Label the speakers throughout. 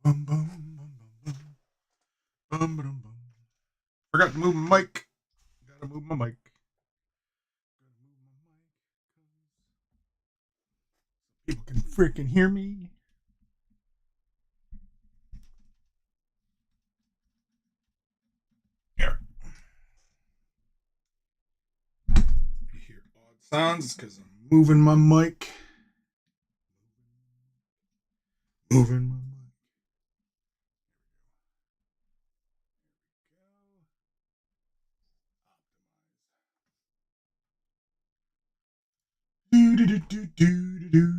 Speaker 1: Bum, bum, bum, bum, bum, bum, bum. Forgot to move my mic. Gotta move my mic. People can freaking hear me. Here. If you hear odd sounds, it's because I'm moving my mic. Moving my mic. Do do do do do do.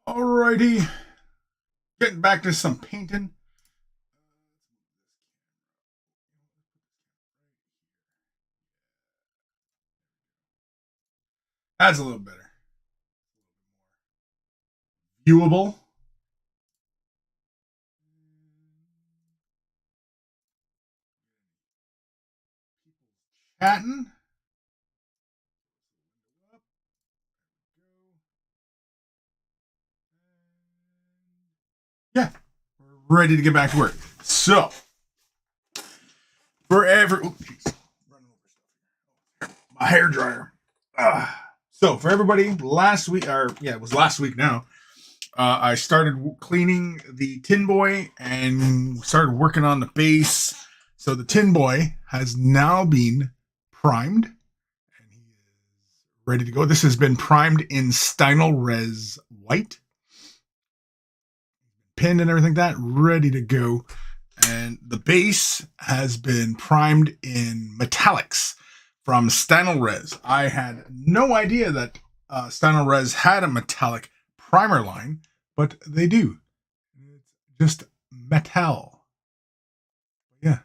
Speaker 1: Alrighty. Getting back to some painting. That's a little better. Viewable. Chatting. Yeah, we're ready to get back to work. So, for every, my hair dryer. So for everybody, last week, or yeah, it was last week now. I started cleaning the Tinboy and started working on the base. So the Tinboy has now been primed and he is ready to go. This has been primed in Stynel Res White, pinned and everything like that, ready to go. And the base has been primed in metallics from Stynel Res. I had no idea that Stynel Res had a metallic primer line, but they do. It's just metal. Yeah.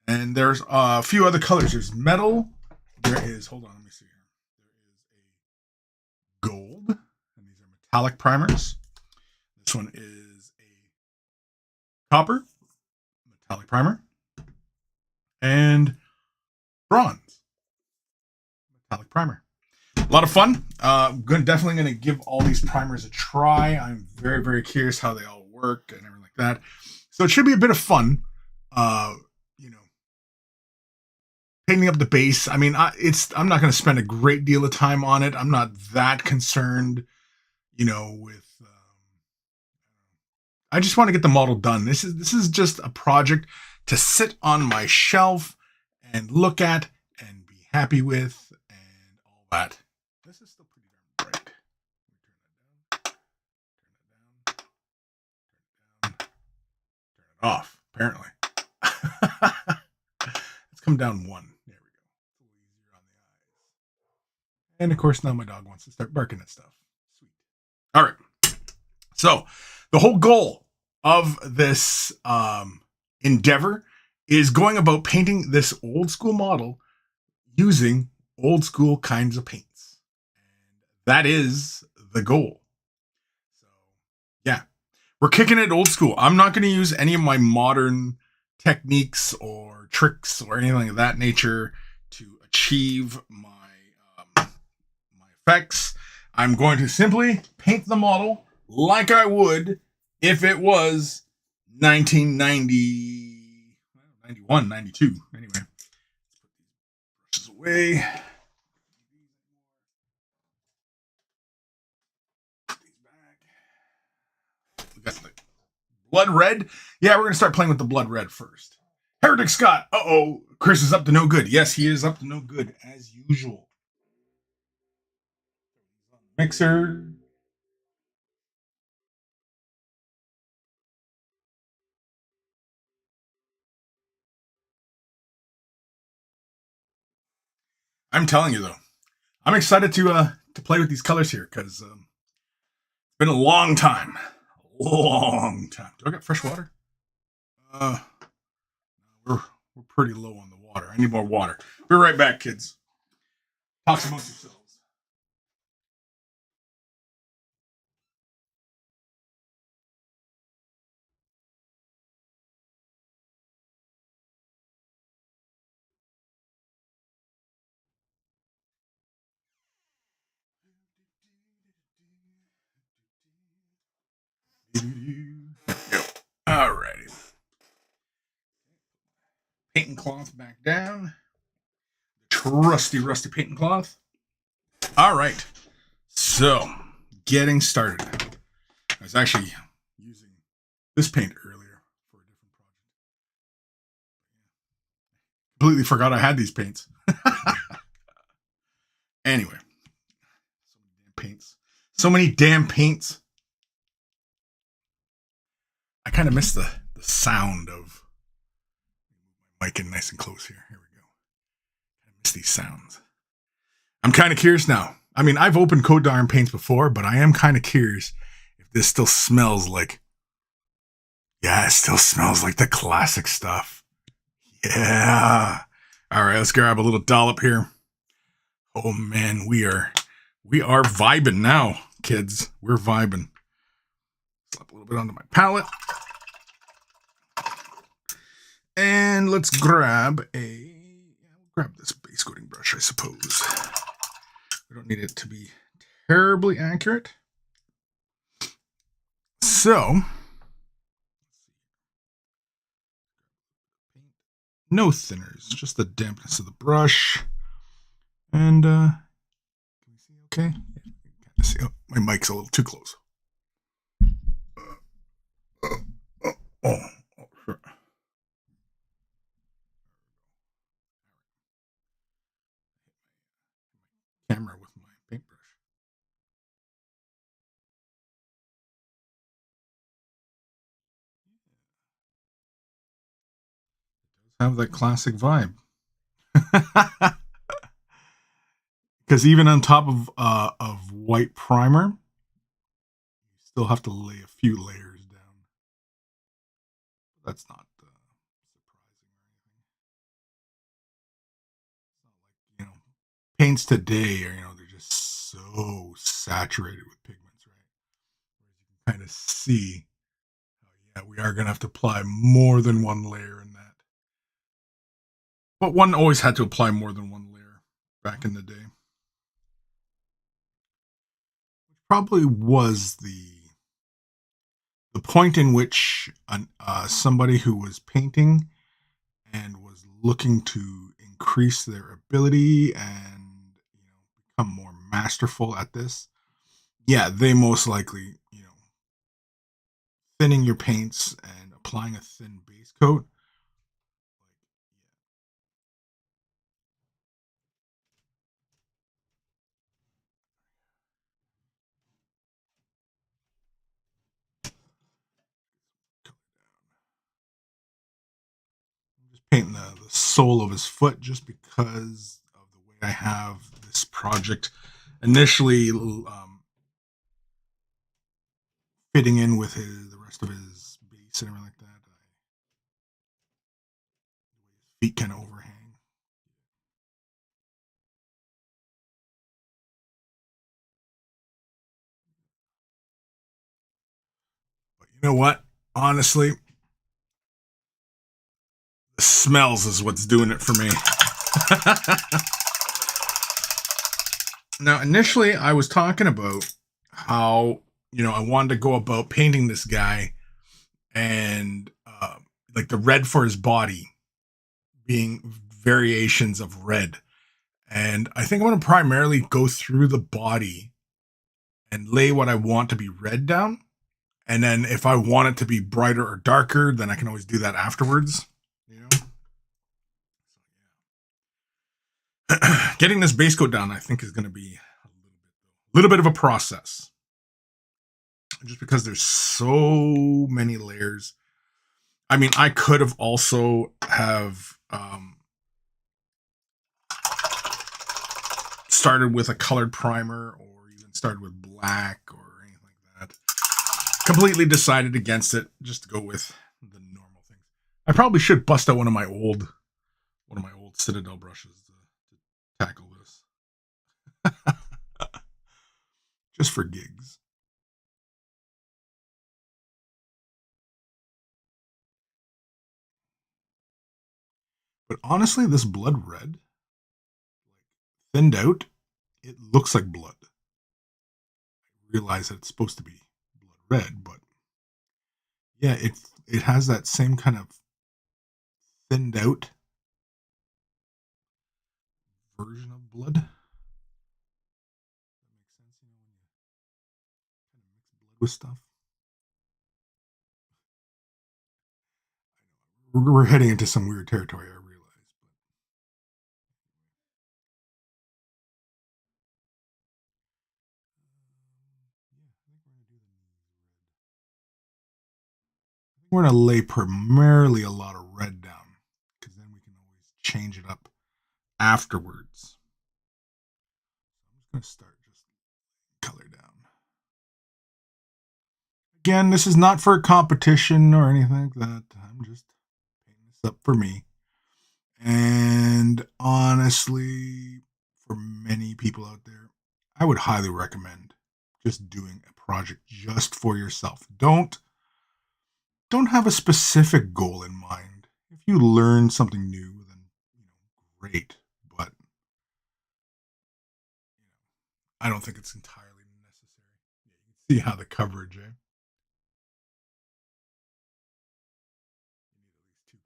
Speaker 1: And there's a few other colors. There's metal. There is, hold on, let me see here. There is a gold, and these are metallic primers. This one is a copper, metallic primer, and bronze, metallic primer. A lot of fun. Definitely going to give all these primers a try. I'm very, very curious how they all work and everything like that. So it should be a bit of fun. You know, painting up the base. I mean, I'm not going to spend a great deal of time on it. I'm not that concerned. With I just want to get the model done. This is just a project to sit on my shelf and look at and be happy with and all that. This is still pretty darn bright. Turn it off, apparently. Let's come down one. There we go. It's a little easier on the eyes. And of course, now my dog wants to start barking at stuff. Sweet. All right. So the whole goal of this endeavor is going about painting this old school model using old school kinds of paints. And that is the goal. So, yeah, we're kicking it old school. I'm not going to use any of my modern techniques or tricks or anything of that nature to achieve my effects. I'm going to simply paint the model like I would if it was 1990, 91, 92. Anyway, let's put these brushes away. We got the blood red. Yeah, we're going to start playing with the blood red first. Heretic Scott. Uh-oh. Kris is up to no good. Yes, he is up to no good, as usual. Mixer. I'm telling you, though, I'm excited to to play with these colors here because it's been a long time. Long time. Do I got fresh water? We're pretty low on the water. I need more water. Be right back, kids. Talk amongst yourselves. Alrighty. Painting cloth back down. Trusty, rusty painting cloth. All right. So, getting started. I was actually using this paint earlier for a different project. Completely forgot I had these paints. Anyway. So many damn paints. I kind of miss the sound of my mic in nice and close here. Here we go. I miss these sounds. I'm kind of curious now. I mean, I've opened Code Darn paints before, but I am kind of curious if this still smells like. Yeah, it still smells like the classic stuff. Yeah. All right, let's grab a little dollop here. Oh man, we are vibing now, kids. We're vibing. Slap a little bit onto my palette. And let's grab this base coating brush, I suppose. We don't need it to be terribly accurate. So, no thinners, just the dampness of the brush. And, can you see okay? Yeah, see, oh, my mic's a little too close. Sure. Camera with my paintbrush. It does have that classic vibe. Because even on top of white primer, you still have to lay a few layers down. That's not surprising or anything. It's not like, paints today are, they're just so saturated with pigments, right? Whereas you can kind of see, yeah, we are going to have to apply more than one layer in that. But one always had to apply more than one layer back in the day. Which probably was the point in which somebody who was painting and was looking to increase their ability and become more masterful at this, yeah, they most likely thinning your paints and applying a thin base coat. Painting the sole of his foot just because of the way I have this project initially fitting in with the rest of his base and everything like that. Feet kind of overhang. But you know what? Honestly, the smells is what's doing it for me. Now, initially, I was talking about how, I wanted to go about painting this guy and like the red for his body being variations of red. And I think I'm going to primarily go through the body and lay what I want to be red down. And then if I want it to be brighter or darker, then I can always do that afterwards. Getting this base coat down, I think, is going to be a little bit of a process. Just because there's so many layers. I mean, I could have also have started with a colored primer or even started with black or anything like that. Completely decided against it, just to go with the normal things. I probably should bust out one of my old Citadel brushes to tackle this. Just for gigs. But honestly, this blood red, thinned out, it looks like blood. I realize that it's supposed to be blood red, but yeah, it has that same kind of thinned out version of blood. That makes sense, when you kind of mix blood with stuff. We're heading into some weird territory, I realize. We're going to lay primarily a lot of red down, because then we can always change it up afterwards. I'm just going to start just color down. Again, this is not for a competition or anything like that. I'm just painting this up for me. And honestly, for many people out there, I would highly recommend just doing a project just for yourself. Don't have a specific goal in mind. If you learn something new, then great. But I don't think it's entirely necessary. Yeah, you can see how the coverage, eh? You need at least 2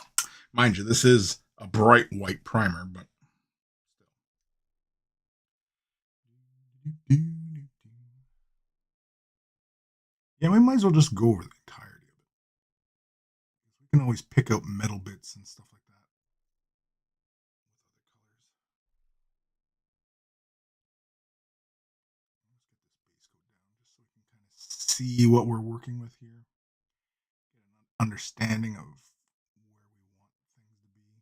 Speaker 1: coats. Mind you, this is a bright white primer, but still. Yeah, we might as well just go over the entirety of it. We can always pick out metal bits and stuff like that. Let's get this base coat down just so we can kind of see what we're working with here. Get an understanding of where we want things to be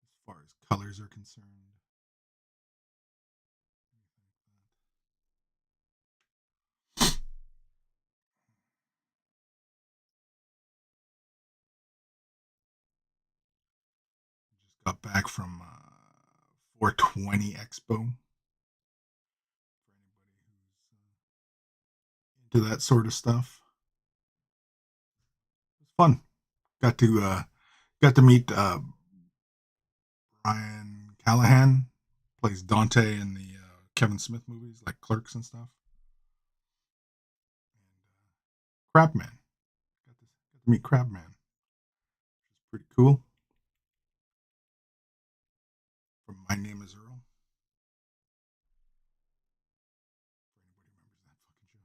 Speaker 1: as far as colors are concerned. Just got back from 420 Expo. For anybody who's into that sort of stuff, it's fun. Got to meet Brian Callahan, plays Dante in the Kevin Smith movies like Clerks and stuff. And Crabman. Got to meet Crabman, which is pretty cool. From My Name Is Earl. For anybody who remembers that fucking show.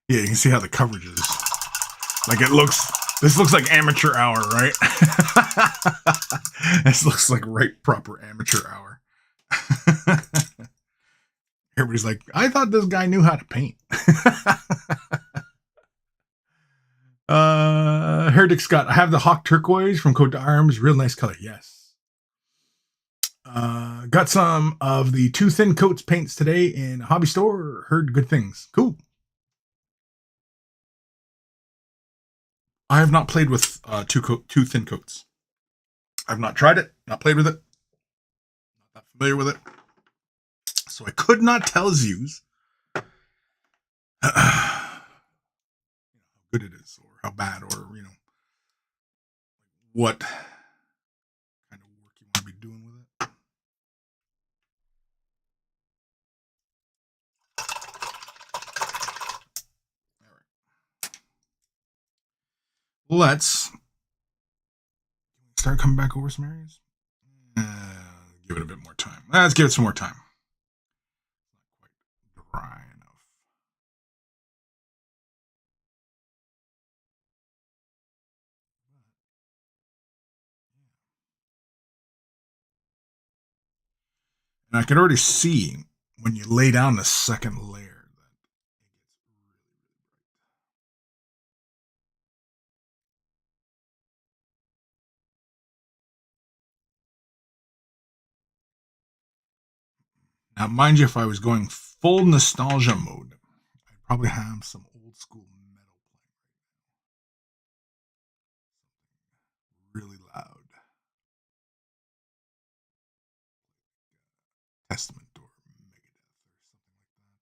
Speaker 1: Yeah, you can see how the coverage is. Like this looks like amateur hour, right? This looks like proper amateur hour. Everybody's like, I thought this guy knew how to paint. Herdic Scott, I have the Hawk Turquoise from Coat d'Arms. Real nice color. Yes. Got some of the 2 thin coats paints today in a hobby store. Heard good things. Cool. I have not played with 2 thin coats. I've not tried it. Not played with it. Not that familiar with it. So I could not tell yous how good it is or how bad or what kind of work you want to be doing with it. let's start coming back over some areas. Give it a bit more time. Let's give it some more time. Not quite dry enough. And I can already see when you lay down the second layer that it gets really, really bright. Now, mind you, if I was going full nostalgia mode, I'd probably have some old school metal playing really loud. Testament or Megadeth or something like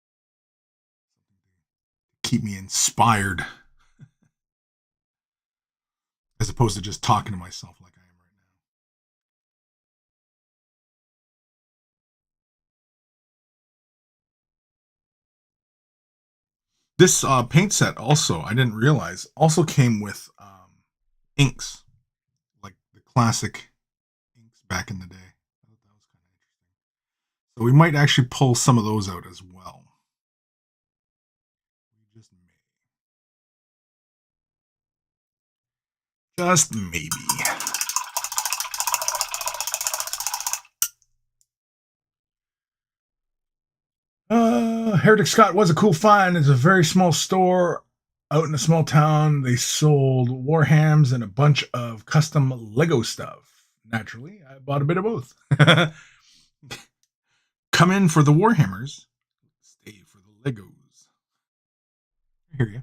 Speaker 1: that. Something to keep me inspired as opposed to just talking to myself like I am right now. This paint set also, I didn't realize, also came with inks, like the classic inks back in the day. I thought that was kind of interesting. So we might actually pull some of those out as well. We just may. Just maybe. Heretic Scott was a cool find. It's a very small store out in a small town. They sold Warhams and a bunch of custom Lego stuff. Naturally, I bought a bit of both. Come in for the Warhammers, stay for the Legos. I hear you.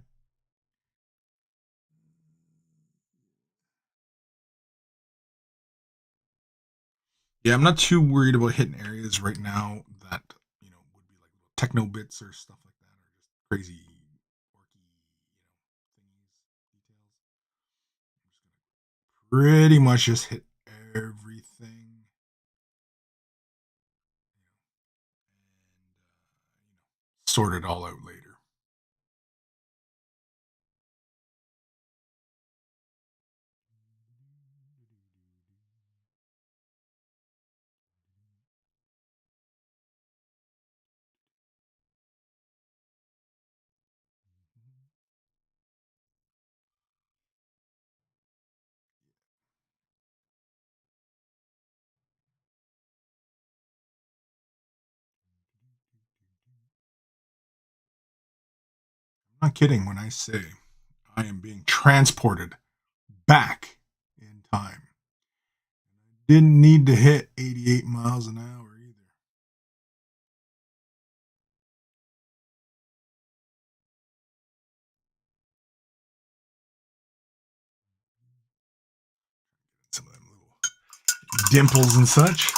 Speaker 1: Yeah, I'm not too worried about hitting areas right now that would be like techno bits or stuff like that, or just crazy orky thingies, details. I'm just gonna pretty much just hit everything, and sort it all out later. I'm not kidding when I say I am being transported back in time. Didn't need to hit 88 miles an hour either. Some of them little dimples and such.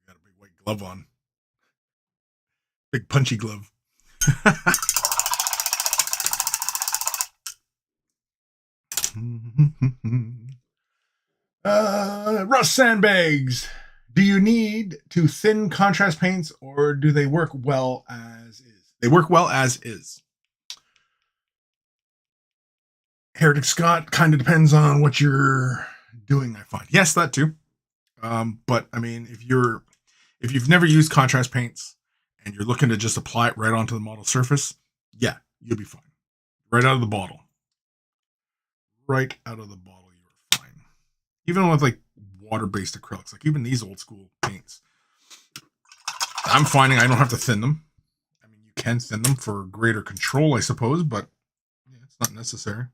Speaker 1: Got a big white glove on. Big punchy glove. Rust sandbags. Do you need to thin contrast paints or do they work well as is? They work well as is. Heretic Scott kind of depends on what you're doing, I find. Yes, that too. But I mean, if you've never used contrast paints and you're looking to just apply it right onto the model surface, yeah, you'll be fine. Right out of the bottle. Right out of the bottle, you're fine. Even with like water-based acrylics, like even these old school paints, I'm finding I don't have to thin them. I mean, you can thin them for greater control, I suppose, but yeah, it's not necessary.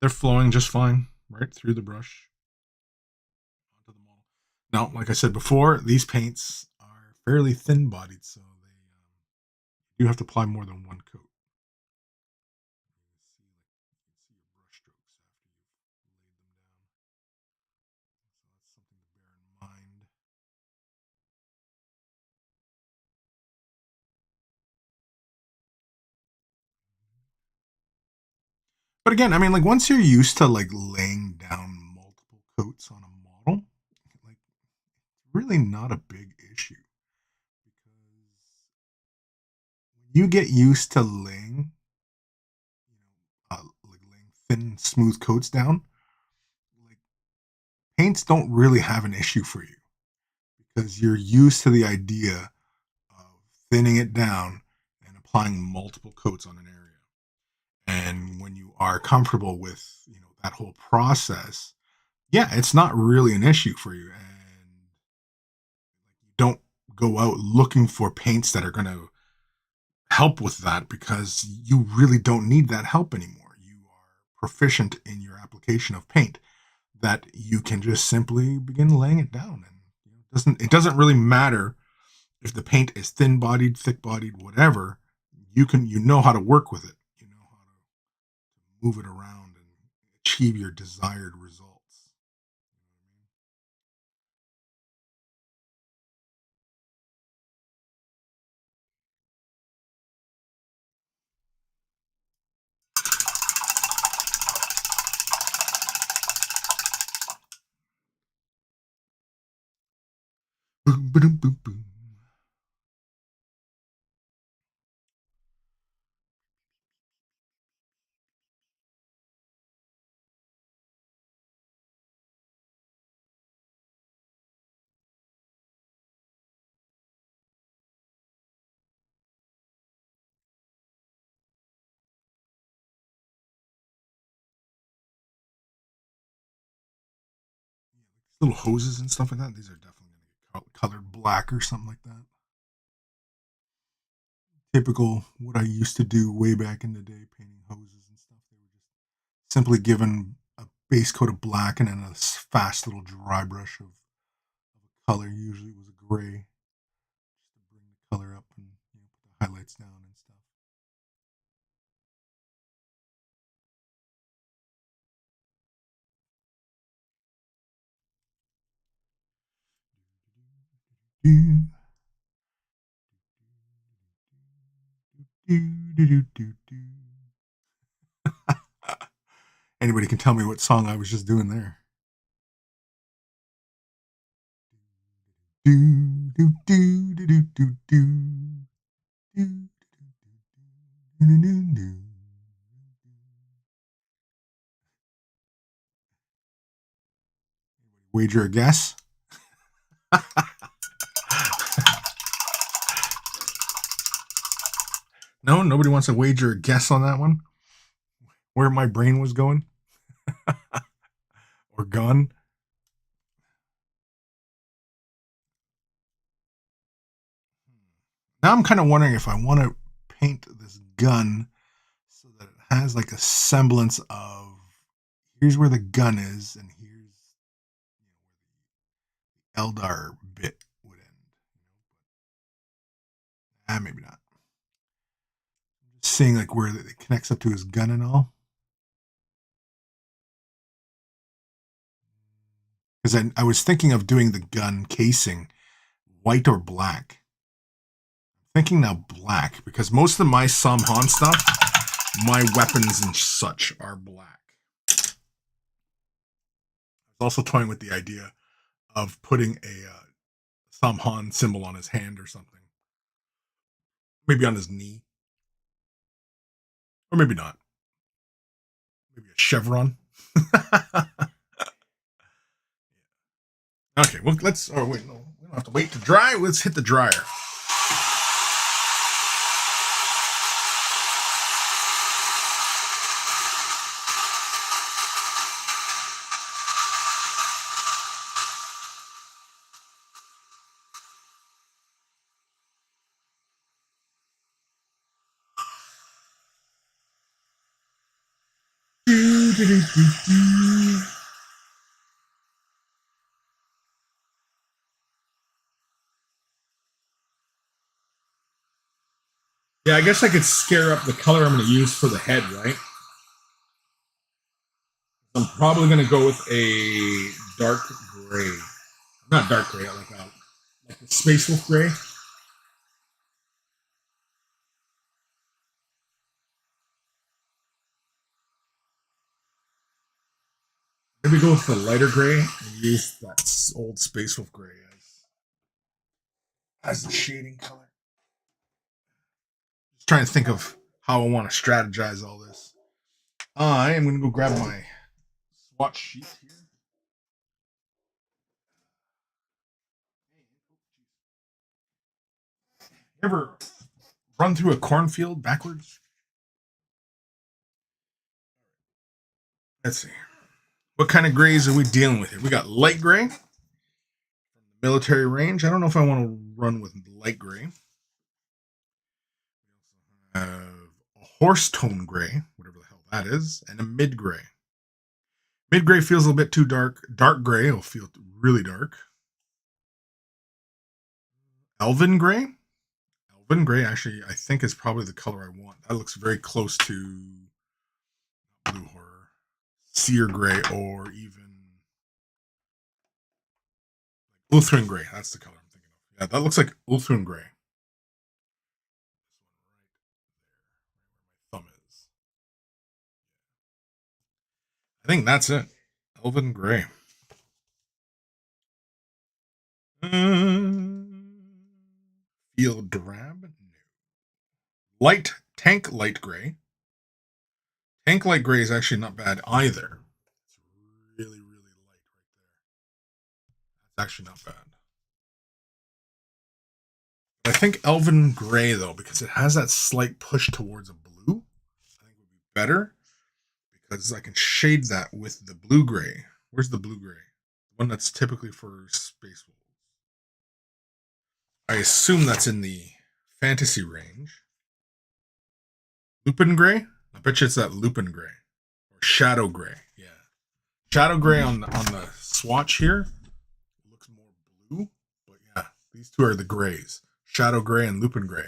Speaker 1: They're flowing just fine right through the brush onto the model. Now, like I said before, these paints are fairly thin-bodied, so they You have to apply more than one coat. See your brush strokes after you've laid them down. So that's something to bear in mind. But again, I mean, like once you're used to like laying down multiple coats on a model, like it's really not a big issue because when you get used to laying, like laying thin, smooth coats down, like paints don't really have an issue for you because you're used to the idea of thinning it down and applying multiple coats on an area. And when you are comfortable with, that whole process, yeah, it's not really an issue for you. And you don't go out looking for paints that are going to help with that because you really don't need that help anymore. You are proficient in your application of paint that you can just simply begin laying it down. And it doesn't really matter if the paint is thin bodied, thick bodied, whatever. You know how to work with it. You know how to move it around and achieve your desired results. Boom, boom, boom, boom. Little hoses and stuff like that. These are definitely going to get colored black or something like that. Typical what I used to do way back in the day, painting hoses and stuff. They were just simply given a base coat of black and then a fast little dry brush of a color. Usually it was a gray, just to bring the color up and put the highlights down and stuff. Anybody can tell me what song I was just doing there. Wager a guess? No, nobody wants to wager a guess on that one. Where my brain was going or gone. Now I'm kind of wondering if I want to paint this gun so that it has like a semblance of here's where the gun is and here's where the Eldar bit would end. Maybe not. Just seeing like where it connects up to his gun and all. Because I was thinking of doing the gun casing white or black. I'm thinking now black because most of my Sumthin stuff, my weapons and such are black. I was also toying with the idea of putting a Sumthin symbol on his hand or something. Maybe on his knee. Or maybe not. Maybe a chevron. Okay, well, let's. Oh, wait, no. We don't have to wait to dry. Let's hit the dryer. Yeah, I guess I could scare up the color I'm going to use for the head, right? I'm probably going to go with a dark gray. Not dark gray, like a Space Wolf gray. Maybe go with the lighter gray and use that old Space Wolf gray as the shading color. Just trying to think of how I want to strategize all this. I am going to go grab my swatch sheet here. Ever run through a cornfield backwards? Let's see. What kind of grays are we dealing with here? We got light gray from the military range. I don't know if I want to run with light gray. A horse tone gray, whatever the hell that is, and a mid gray. Mid gray feels a little bit too dark. Dark gray will feel really dark. Elven gray. Elven gray, actually, I think is probably the color I want. That looks very close to blue horror, sear gray, or even Lutheran gray. That's the color I'm thinking of. Yeah, that looks like Lutheran gray. Thumb is. I think that's it. Elven gray. Feel drab. Light tank light gray. Tank light gray is actually not bad either. It's really, really light right there. That's actually not bad. I think Elven gray, though, because it has that slight push towards a blue, I think would be better because I can shade that with the blue gray. Where's the blue gray? The one that's typically for Space Wolves. I assume that's in the fantasy range. Lupin gray? I bet you it's that Lupin gray. Or Shadow gray. Yeah. Shadow gray on the swatch here looks more blue. But yeah, these two are the grays. Shadow gray and Lupin gray.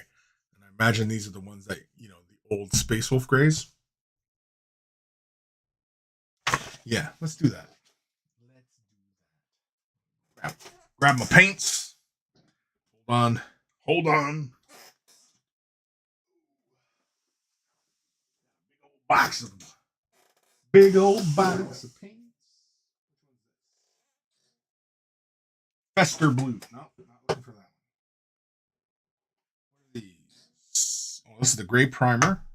Speaker 1: And I imagine these are the ones that, the old Space Wolf grays. Yeah, let's do that. Grab my paints. Hold on. Big old box of paints. Fester blue. No, not looking for that one. What are these? Oh, this is the gray primer.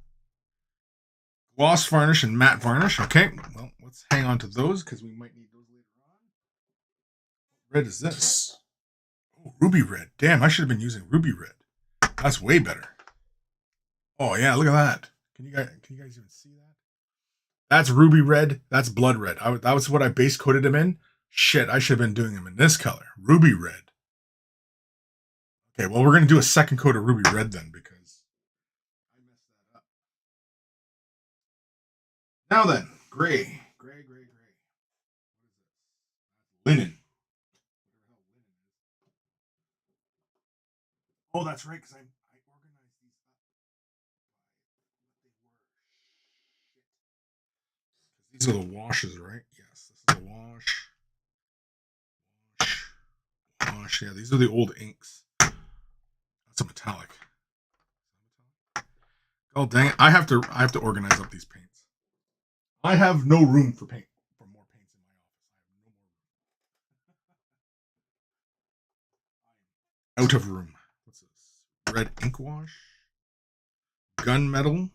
Speaker 1: Gloss varnish and matte varnish. Okay, well, let's hang on to those because we might need those later on. What red is this? Oh, ruby red. Damn, I should have been using ruby red. That's way better. Oh yeah, look at that. Can you guys even see that? That's ruby red. That's blood red. That was what I base coated them in. Shit, I should have been doing them in this color, ruby red. Okay, well, we're gonna do a second coat of ruby red then because I messed that up. Now then, gray. Linen. Oh, that's right, because I organized these up by what they were. These are the washes, right? Yes, this is the wash. Wash. Yeah, these are the old inks. That's a metallic. Oh dang it! I have to organize up these paints. I have no room for paint for more paints in my office. I have no more room. Out of room. What's this? Red ink wash. Gunmetal.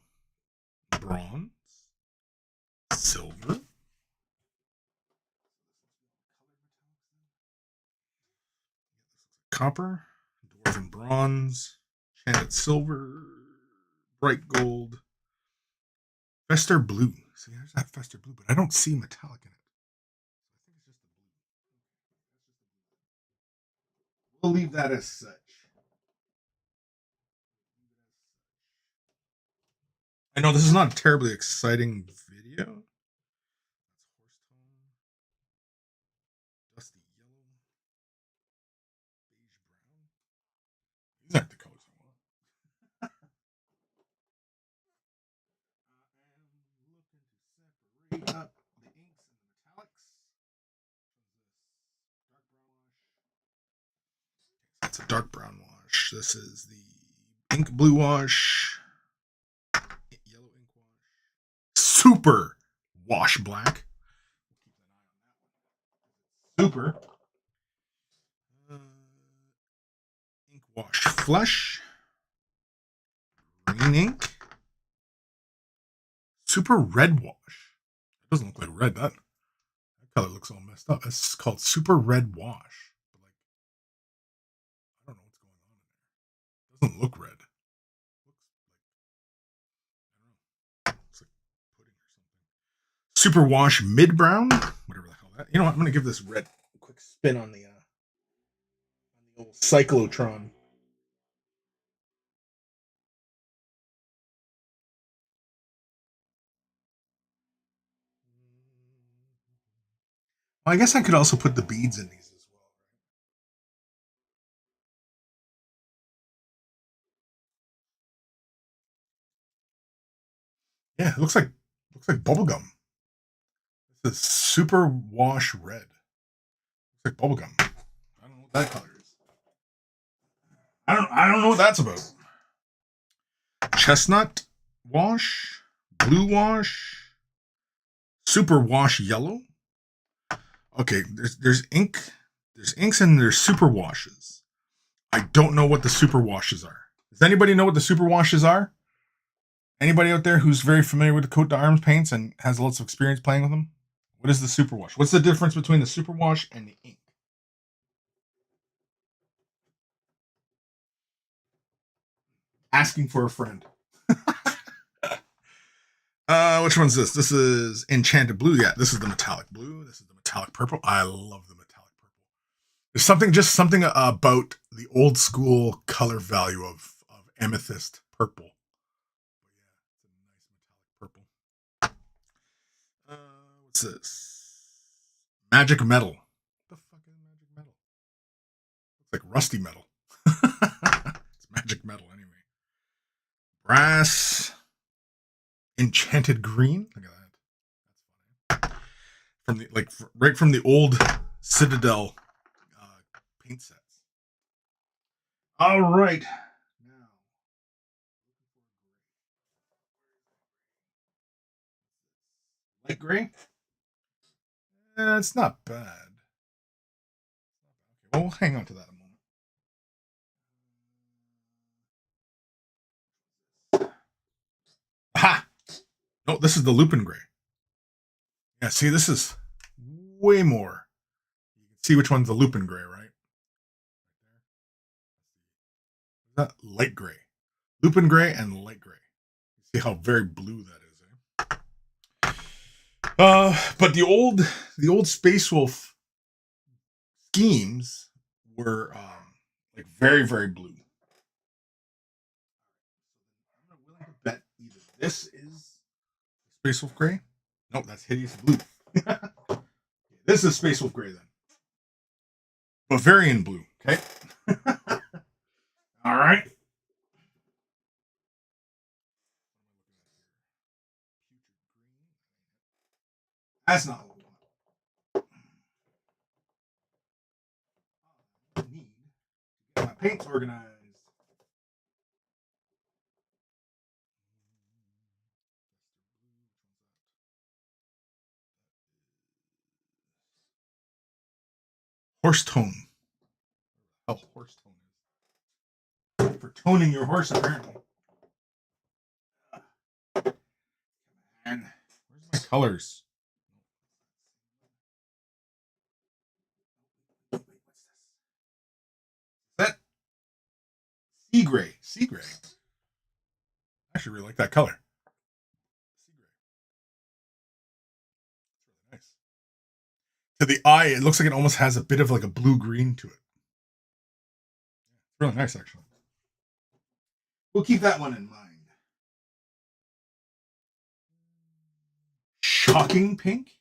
Speaker 1: Bronze. Silver. Copper. Dwarven bronze. Enchanted silver. Bright gold. Fester blue. See, there's that Fester blue, but I don't see metallic in it. I think it's just the blue. We'll leave that as such. I know this is not a terribly exciting video. Dusty yellow. Beige brown. These aren't the colors I want. dark brown wash. This is the ink blue wash. Yellow ink wash. Super wash black. Super. Ink wash flesh. Green ink. Super red wash. It doesn't look like red. That color looks all messed up. It's called super red wash. But like, I don't know what's going on in there. It doesn't look red. It looks like pudding or something. Super wash mid brown. Whatever the hell that. You know what? I'm gonna give this red a quick spin on the old cyclotron. Well, I guess I could also put the beads in these as well. Yeah, it looks like bubblegum. This is super wash red. Looks like bubblegum. I don't know what that color is. I don't know what that's about. Chestnut wash, blue wash, super wash yellow. Okay, there's inks and there's super washes. I don't know what the super washes are. Does anybody know what the super washes are? Anybody out there who's very familiar with the coat d'arms paints and has lots of experience playing with them? What is the super wash? What's the difference between the super wash and the ink? Asking for a friend. Which one's this? This is Enchanted Blue. Yeah, this is the metallic blue. This is the metallic purple. I love the metallic purple. There's something about the old school color value of amethyst purple. But yeah, it's a nice metallic purple. What's this? Magic metal. What the fuck is magic metal? Looks like rusty metal. It's magic metal anyway. Brass. Enchanted green. Look at that. That's funny. From the right from the old Citadel paint sets. All right. Now, light gray. It's not bad. Okay, well, we'll hang on to that a moment. Aha! No, this is the Lupin gray. Yeah, see, this is way more. You can see which one's the Lupin gray, right? That light gray. Lupin gray and light gray. See how very blue that is, eh? But the old Space Wolf schemes were like very, very blue. I'm willing to bet either this is Space Wolf gray. Nope, that's hideous blue. This is Space Wolf gray then. Bavarian blue, okay? All right. That's not what we want. I need to get my paints organized. Horse tone. Oh, horse tone is. For toning your horse, apparently. And where's my colors? What's this? That sea gray. Sea gray. I actually really like that color. Sea gray. It's really nice. To the eye, it looks like it almost has a bit of like a blue green to it. It's really nice, actually. We'll keep that one in mind. Shocking pink.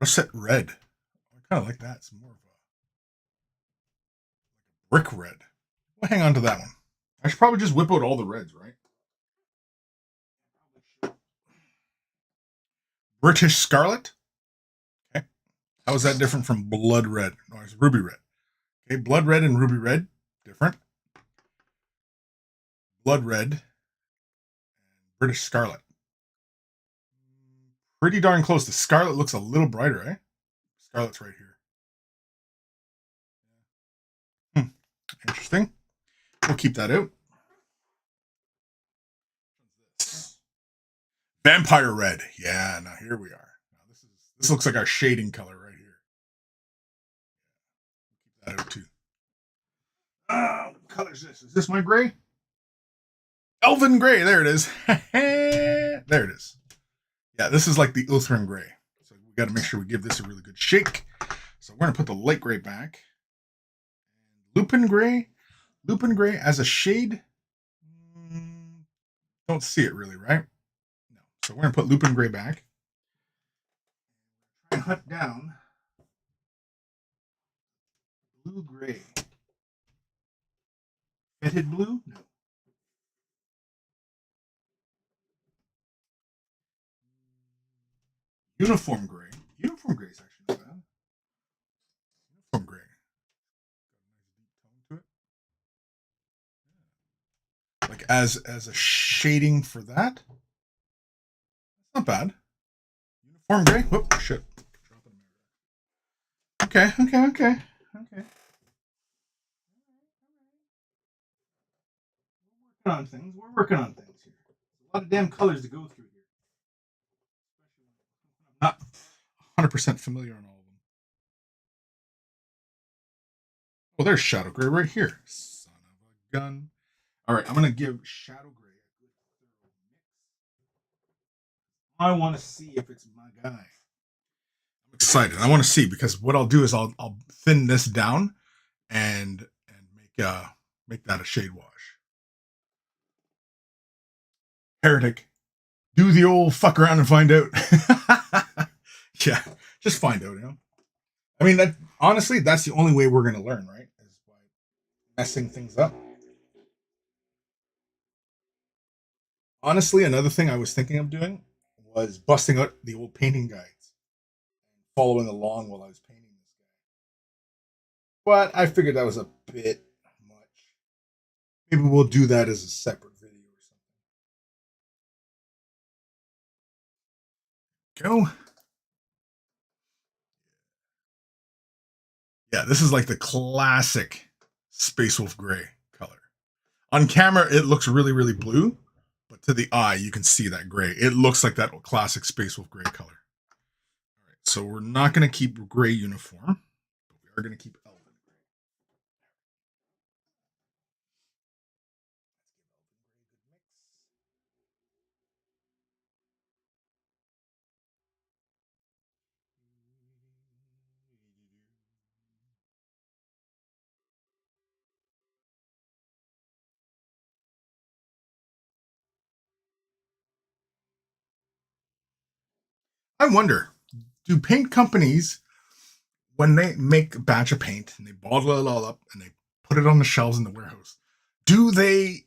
Speaker 1: Russet red. I kind of like that. It's more of a brick red. We'll hang on to that one. I should probably just whip out all the reds, right? British Scarlet. Okay. How is that different from Blood Red? No, it's Ruby Red. Okay, Blood Red and Ruby Red, different. Blood Red and British Scarlet. Pretty darn close. The Scarlet looks a little brighter, eh? Scarlet's right here. Interesting. We'll keep that out. Vampire Red. Yeah, now here we are. Now this looks like our shading color right here. Keep that out too. What color is this? Is this my gray? Elven Gray. There it is. There it is. Yeah, this is like the Uthran Gray. So we got to make sure we give this a really good shake. So we're going to put the light gray back. Lupin Gray. Lupin Gray as a shade. Don't see it really, right? No. So we're going to put Lupin Gray back. Try and hunt down Blue Gray. Fetid Blue? No. Uniform Gray. Uniform Gray is actually not bad. Uniform Gray. Got a nice deep tone to it. Like as a shading for that. That's not bad. Uniform Gray. Whoop, shit. Okay. We're working on things here. A lot of damn colors to go through here. Not 100% familiar on all of them. Oh, there's Shadow Gray right here. Son of a gun. All right, I'm going to give Shadow Gray a good thorough mix. I want to see if it's my guy. I'm excited. I want to see, because what I'll do is I'll thin this down and make that a shade wash. Heretic. Do the old fuck around and find out. Yeah, just find out, you know? I mean, that honestly, that's the only way we're going to learn, right? Is by messing things up. Honestly, another thing I was thinking of doing was busting out the old painting guides and following along while I was painting this guy. But I figured that was a bit much. Maybe we'll do that as a separate video or something. Go. Yeah, this is like the classic Space Wolf Gray color. On camera, it looks really, really blue, but to the eye, you can see that gray. It looks like that classic Space Wolf Gray color. All right, so we're not going to keep gray uniform, but we are going to keep Elven Gray. I wonder, do paint companies, when they make a batch of paint and they bottle it all up and they put it on the shelves in the warehouse, do they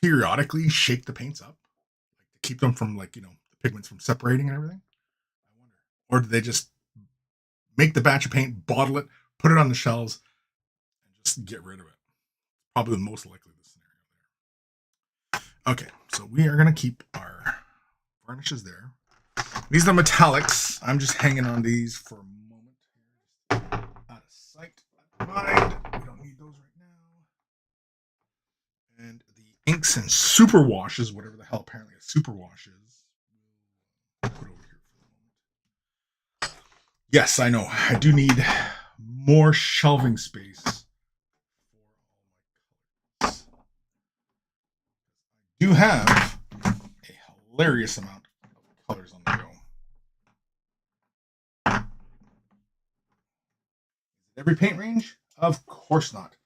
Speaker 1: periodically shake the paints up, like to keep them from, like, you know, the pigments from separating and everything? I wonder. Or do they just make the batch of paint, bottle it, put it on the shelves, and just get rid of it? Probably the most likely the scenario there. Okay, so we are going to keep our varnishes there. These are metallics. I'm just hanging on these for a moment. Out of sight, out of mind. We don't need those right now. And the inks and super washes, whatever the hell apparently a super wash is, we'll put over here for a moment. Yes, I know. I do need more shelving space for all my colors. I do have a hilarious amount of colors on the go. Every paint range? Of course not.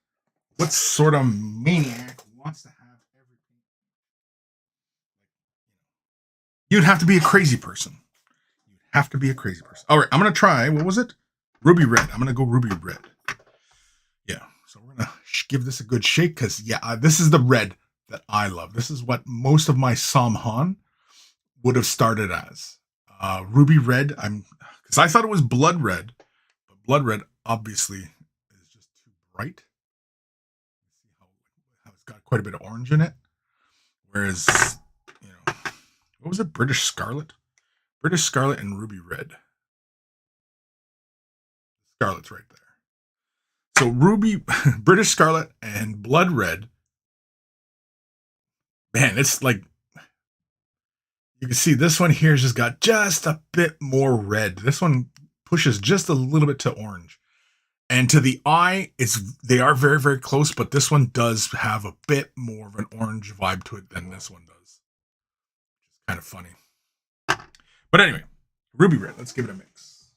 Speaker 1: What sort of maniac wants to have every paint? You'd have to be a crazy person. You'd have to be a crazy person. All right, I'm going to try, what was it? Ruby Red. I'm going to go Ruby Red. Yeah, so we're going to give this a good shake because, yeah, this is the red that I love. This is what most of my Sumthin would have started as. Ruby red. Because I thought it was blood red, but blood red obviously is just too bright. See how it's got quite a bit of orange in it. Whereas, what was it? British Scarlet? British Scarlet and Ruby Red. Scarlet's right there. So Ruby, British Scarlet and Blood Red. Man, it's like, you can see this one here has just got just a bit more red. This one pushes just a little bit to orange. And to the eye, they are very, very close, but this one does have a bit more of an orange vibe to it than this one does. It's kind of funny. But anyway, Ruby Red, let's give it a mix.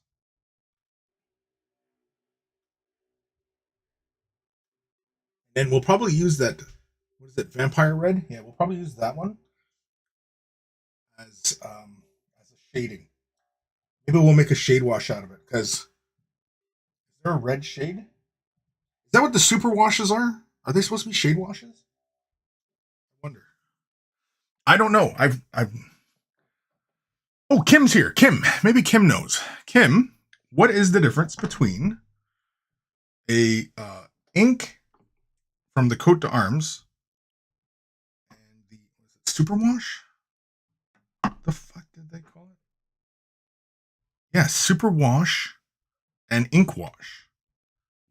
Speaker 1: And we'll probably use that, what is it, Vampire Red? Yeah, we'll probably use that one as a shading. Maybe we'll make a shade wash out of it, because is there a red shade? Is that what the super washes are? Are they supposed to be shade washes? I wonder. I don't know. Oh, Kim's here. Kim, maybe Kim knows. Kim, what is the difference between a ink from the coat d'arms and the super wash? What the fuck did they call it? Yeah, super wash and ink wash.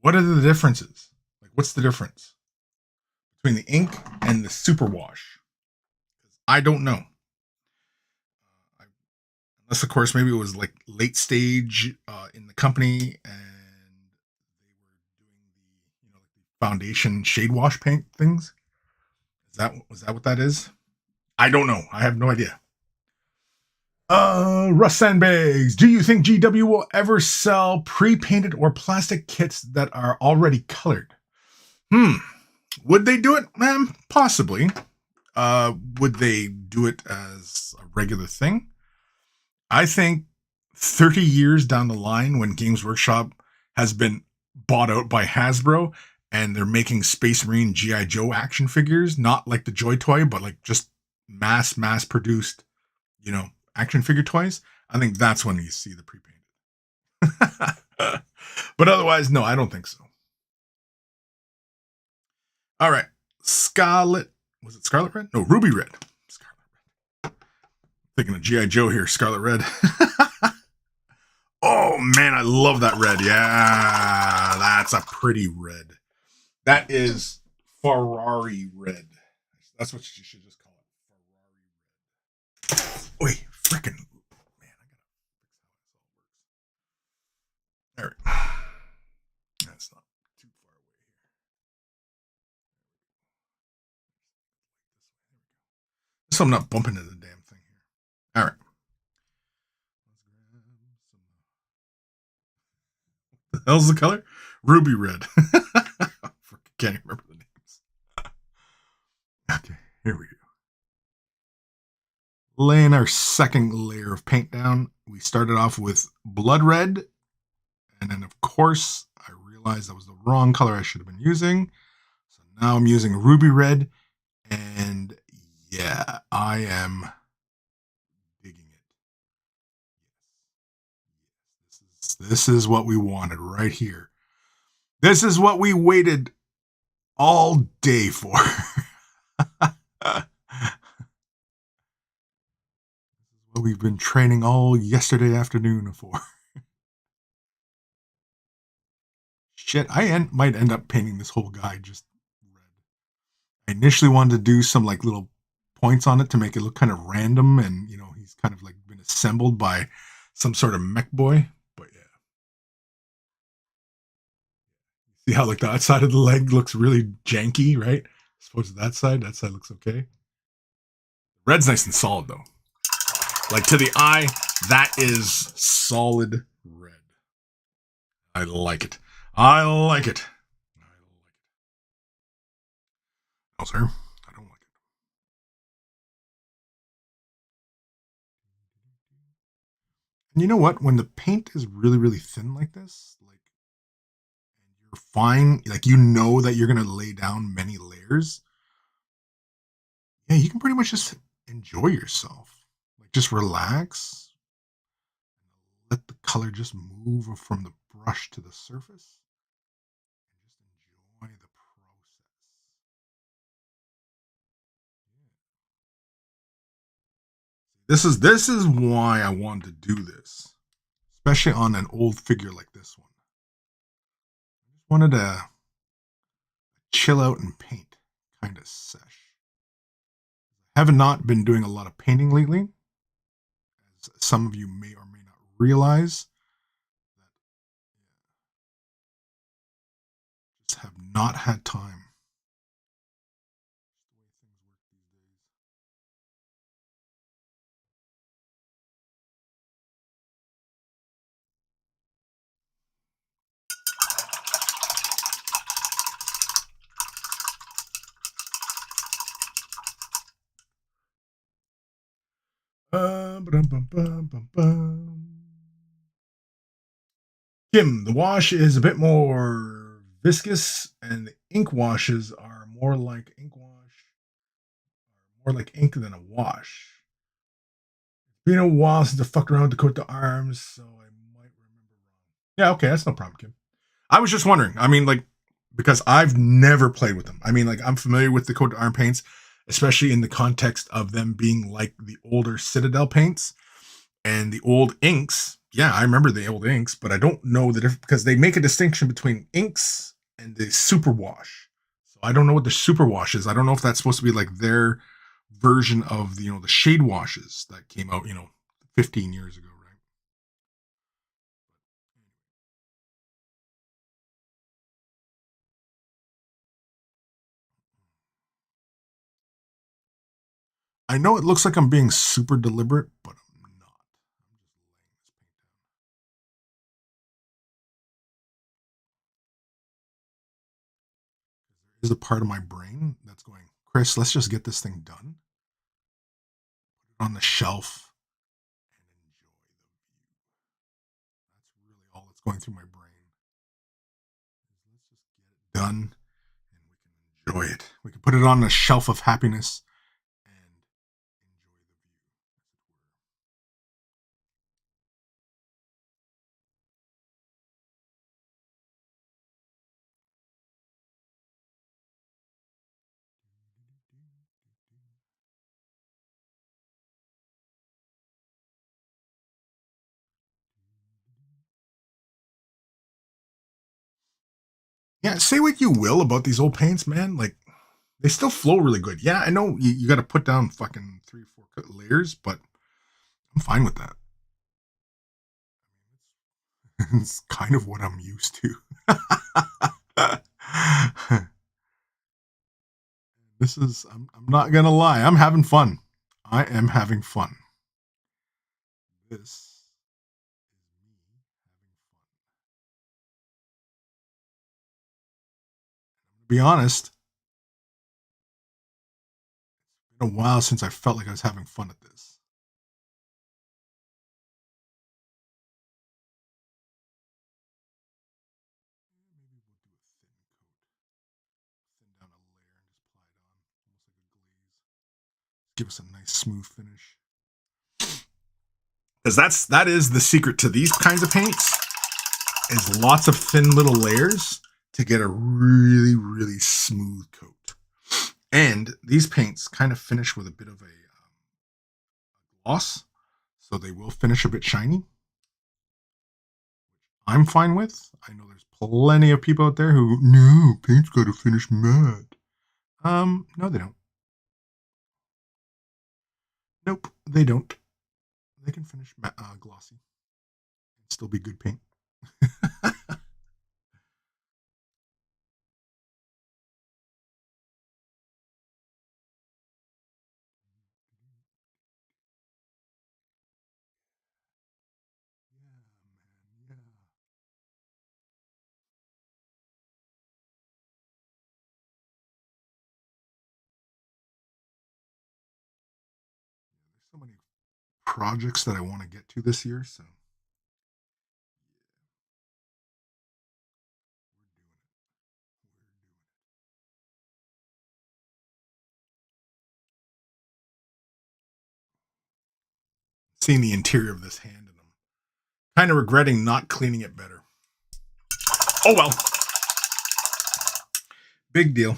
Speaker 1: What are the differences? Like, what's the difference between the ink and the super wash? I don't know. Unless, of course, maybe it was like late stage in the company and they were doing the foundation shade wash paint things. Was that what that is? I don't know. I have no idea. Russ Sandbags, do you think GW will ever sell pre-painted or plastic kits that are already colored? Would they do it, ma'am? Possibly. Would they do it as a regular thing? I think 30 years down the line, when Games Workshop has been bought out by Hasbro and they're making Space Marine G.I. Joe action figures, not like the Joy Toy, but like just mass produced, action figure toys, I think that's when you see the pre-painted. But otherwise, no, I don't think so. All right. Scarlet. Was it Scarlet Red? No, Ruby Red. Scarlet Red. Thinking of G.I. Joe here, Scarlet Red. Oh, man, I love that red. Yeah, that's a pretty red. That is Ferrari red. That's what you should just call it. Ferrari red. Wait, freaking. Man, I gotta fix how this all works. All right. That's not too far away here. So I'm not bumping into the damn thing here. All right. What the hell's the color? Ruby red. Can't remember the names. Okay, here we go. Laying our second layer of paint down. We started off with blood red. And then, of course, I realized that was the wrong color I should have been using. So now I'm using ruby red. And yeah, I am digging it. Yes. This is what we wanted right here. This is what we waited all day for. This is what we've been training all yesterday afternoon for. Shit, I might end up painting this whole guy just red. I initially wanted to do some like little points on it to make it look kind of random, and he's kind of like been assembled by some sort of mech boy. But yeah, see how like that side of the leg looks really janky, right? As opposed to that side looks okay. Red's nice and solid though. Like to the eye, that is solid red. I like it. I like it. No, sir. I don't like it. And you know what? When the paint is really, really thin like this, like, and you're fine, like that you're gonna lay down many layers. Yeah, you can pretty much just enjoy yourself. Like just relax. let the color just move from the brush to the surface and just enjoy the process. This is why I wanted to do this, especially on an old figure like this one. I just wanted to chill out and paint kind of sesh. I have not been doing a lot of painting lately, as some of you may or may not realize. Just have not had time. Kim, the wash is a bit more viscous, and the ink washes are more like ink wash, more like ink than a wash. It's been a while since I fucked around with the coat to arms, so I might remember wrong. Yeah, okay, that's no problem, Kim. I was just wondering. I mean, like, because I've never played with them. I mean, like, I'm familiar with the coat to arm paints, especially in the context of them being like the older Citadel paints and the old inks. Yeah, I remember the old inks, but I don't know the difference because they make a distinction between inks and the super wash. So I don't know what the super wash is. I don't know if that's supposed to be like their version of the the shade washes that came out 15 years ago, right? I know it looks like I'm being super deliberate, but I'm not. I'm just laying this paint down. There is a part of my brain that's going, Kris, let's just get this thing done, put it on the shelf, and enjoy the view. That's really all that's going through my brain. Let's just get it done, and we can enjoy it. We can put it on the shelf of happiness and enjoy the view, as it were. Yeah, say what you will about these old paints, man. Like, they still flow really good. Yeah, I know you got to put down fucking 3 or 4 layers, but I'm fine with that. It's kind of what I'm used to. I'm not gonna lie, I'm having fun. I am having fun. This is me having fun. To be honest, it's been a while since I felt like I was having fun at this. Maybe we'll do a thin coat. Thin down a layer and just apply it on, almost like a glaze. Give us a nice smooth finish. Because that is the secret to these kinds of paints, is lots of thin little layers to get a really, really smooth coat. And these paints kind of finish with a bit of a gloss, so they will finish a bit shiny. I'm fine with. I know there's plenty of people out there who, no, paint's got to finish matte. No, they don't. Nope, they don't. They can finish glossy and still be good paint. Yeah, man, yeah. There's so many projects that I want to get to this year, so we're doing it. We're doing it. Seeing the interior of this hand, and I'm Kind of regretting not cleaning it better. Oh well. Big deal.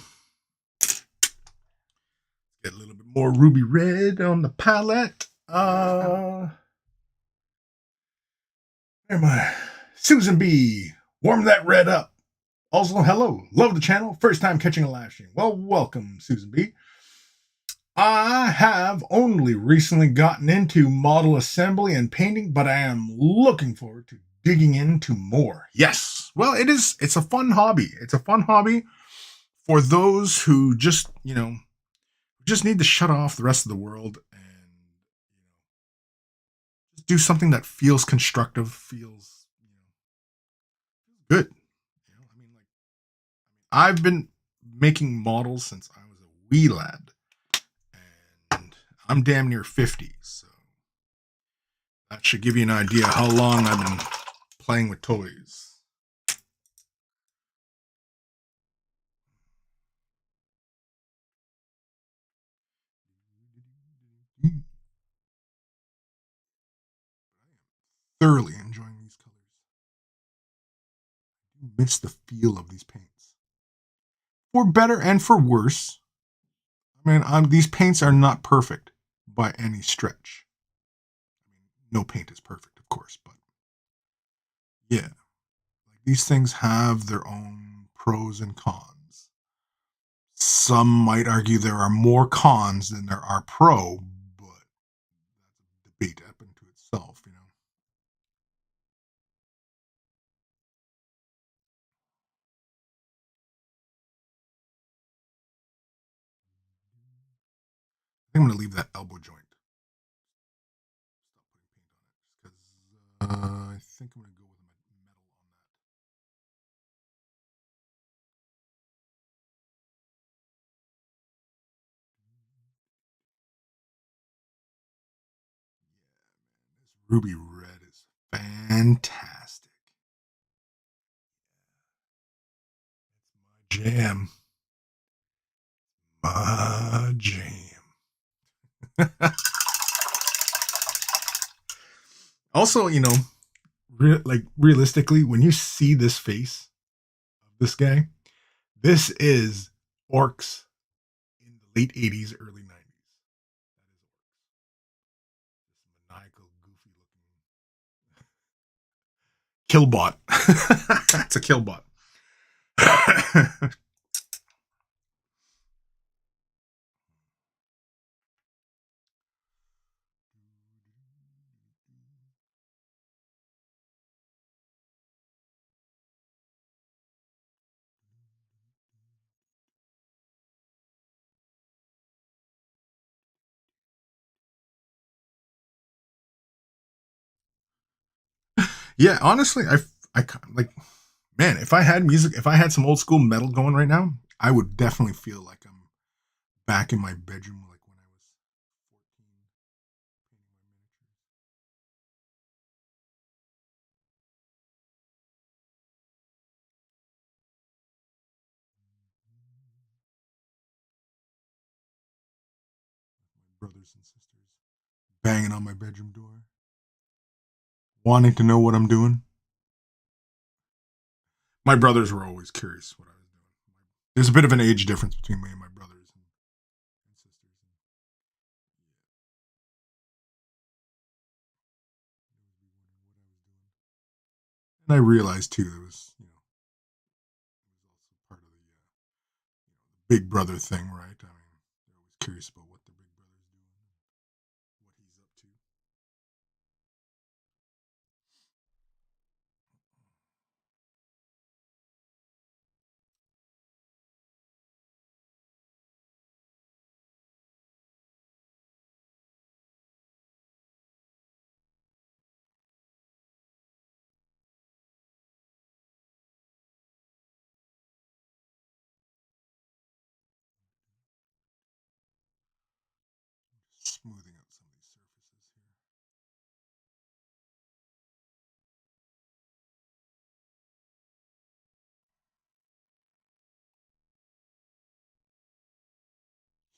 Speaker 1: Get a little bit more ruby red on the palette. Where am I? Susan B. Warm that red up. Also, hello. Love the channel. First time catching a live stream. Well, welcome, Susan B. I have only recently gotten into model assembly and painting, but I am looking forward to digging into more. Yes. Well, it's a fun hobby. It's a fun hobby for those who just, just need to shut off the rest of the world and just do something that feels constructive, feels good. I've been making models since I was a wee lad, and I'm damn near 50, so that should give you an idea how long I've been playing with toys. Thoroughly enjoying these colors. I miss the feel of these paints. For better and for worse. I mean, these paints are not perfect by any stretch. No paint is perfect, of course, but yeah. These things have their own pros and cons. Some might argue there are more cons than there are pro, but that's a debate up into itself, I think I'm going to leave that elbow joint. Because I think I'm going to go with metal on that. Yeah, man, this ruby red is fantastic. It's my jam. My jam. Also, realistically, when you see this face of this guy, this is orcs in the late 80s, early 90s. That is orcs. This maniacal, goofy looking killbot. That's a killbot. Yeah, honestly, I like, man, if I had music, if I had some old school metal going right now, I would definitely feel like I'm back in my bedroom, like when I was 14. Brothers and sisters banging on my bedroom door, wanting to know what I'm doing. My brothers were always curious what I was doing. There's a bit of an age difference between me and my brothers and sisters. And I realized too, it was, it was also part of the big brother thing, right? I mean, they're always curious about what the big brother's doing and what he's up to. Smoothing out some of these surfaces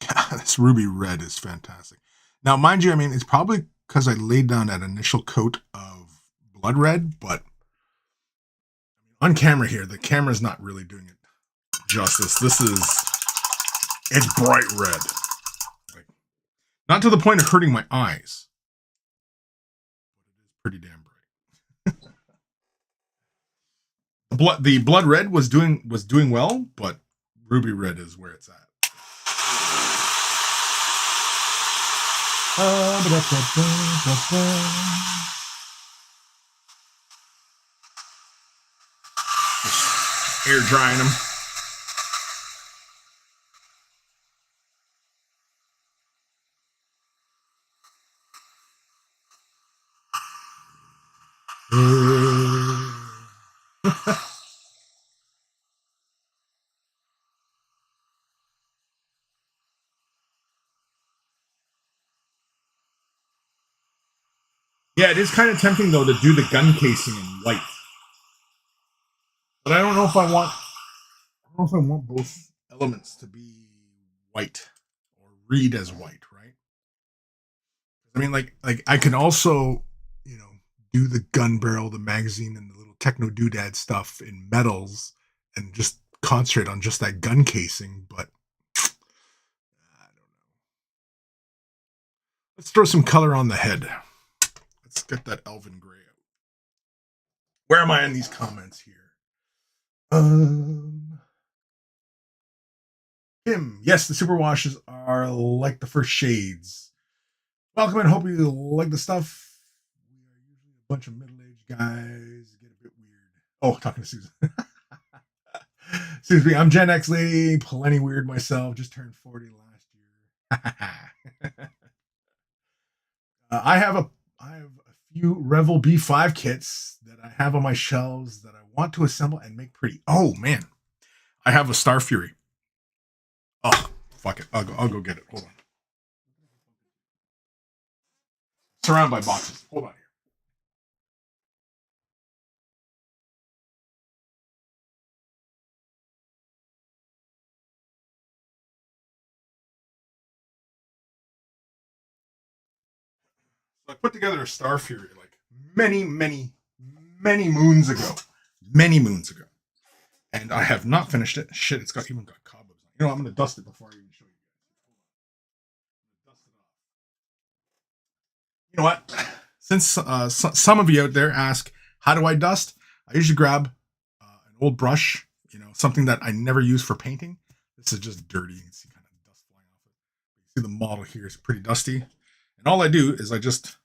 Speaker 1: here. Yeah, this ruby red is fantastic. Now, mind you, I mean, it's probably because I laid down that initial coat of blood red, but on camera here, the camera's not really doing it justice. It's bright red. Like, not to the point of hurting my eyes. But it is pretty damn bright. The blood red was doing well, but ruby red is where it's at. Just air drying them. Yeah, it is kind of tempting though to do the gun casing in white, but I don't know if I want both elements to be white or read as white, right? I mean, like I can also, do the gun barrel, the magazine, and the little techno doodad stuff in metals, and just concentrate on just that gun casing. But I don't know. Let's throw some color on the head. Let's get that elven gray out. Where am I in these comments here? Him. Yes, the super washes are like the first shades. Welcome and hope you like the stuff. We are usually a bunch of middle-aged guys. Get a bit weird. Oh, talking to Susan. Excuse me, I'm Gen X lady. Plenty weird myself. Just turned 40 last year. I have a few Revel B5 kits that I have on my shelves that I want to assemble and make pretty. Oh man, I have a Star Fury. Oh fuck it, I'll go get it. Hold on. Surrounded by boxes. Hold on here. So I put together a Star Fury like many moons ago. Many moons ago. And I have not finished it. Shit, it's even got cobwebs on it. I'm going to dust it before I even show you guys. Dust it off. You know what? Since some of you out there ask, how do I dust? I usually grab an old brush, something that I never use for painting. This is just dirty. You can see kind of dust flying off it. You see the model here is pretty dusty. And all I do is I just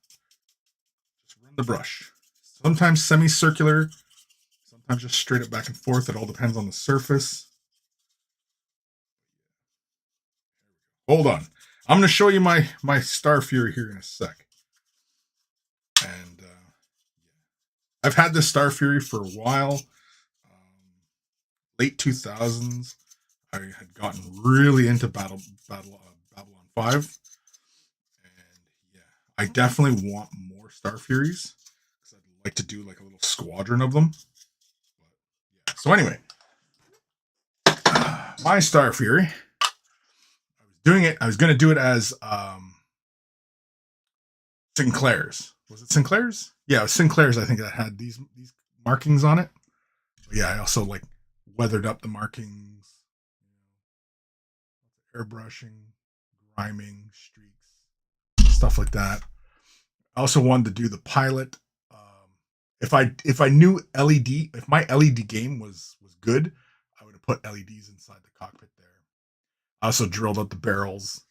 Speaker 1: run the brush. Sometimes semicircular, sometimes just straight up back and forth. It all depends on the surface. Hold on. I'm going to show you my Star Fury here in a sec. And I've had this Star Fury for a while. Late 2000s. I had gotten really into Babylon 5. And yeah, I definitely want more Star Furies. Because I'd like to do like a little squadron of them. But, yeah. So anyway, my Star Fury. I was going to do it as Sinclair's. Was it Sinclair's? Yeah, it was Sinclair's. I think that had these markings on it. But yeah, I also like weathered up the markings, airbrushing, griming, streaks, stuff like that. I also wanted to do the pilot. If I knew LED, if my LED game was good, I would have put LEDs inside the cockpit there. I also drilled out the barrels.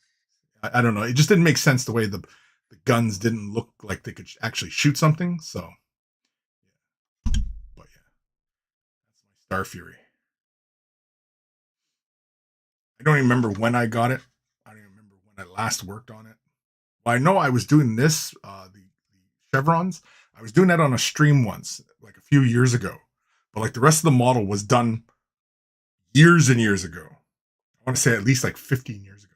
Speaker 1: I don't know. It just didn't make sense the way the guns didn't look like they could actually shoot something. So, yeah. But yeah, that's my Star Fury. I don't even remember when I got it. I don't even remember when I last worked on it. Well, I know I was doing this, the chevrons. I was doing that on a stream once, like a few years ago. But like the rest of the model was done years and years ago. I want to say at least like 15 years ago.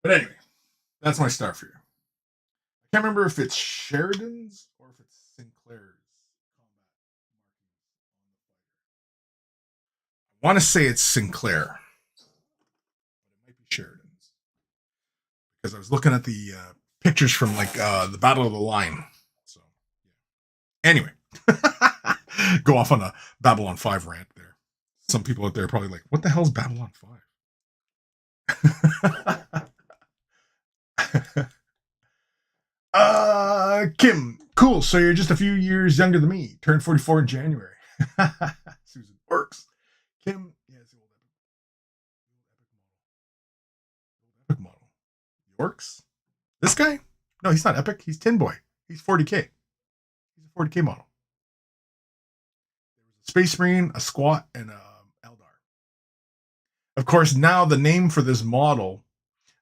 Speaker 1: But anyway, that's my Star Fury. I can't remember if it's Sheridan's or if it's Sinclair's combat markings on the fighter. I want to say it's Sinclair, but it might be Sheridan's because I was looking at the pictures from like the Battle of the Line. So anyway, go off on a Babylon 5 rant there. Some people out there are probably like, what the hell is Babylon 5? Kim, cool. So you're just a few years younger than me. Turned 44 in January. Susan works. Kim, yeah, it's the old epic model. Yorks? This guy? No, he's not epic. He's Tinboy. He's 40k. He's a 40k model. There was a Space Marine, a Squat, and a Eldar. Of course, now the name for this model,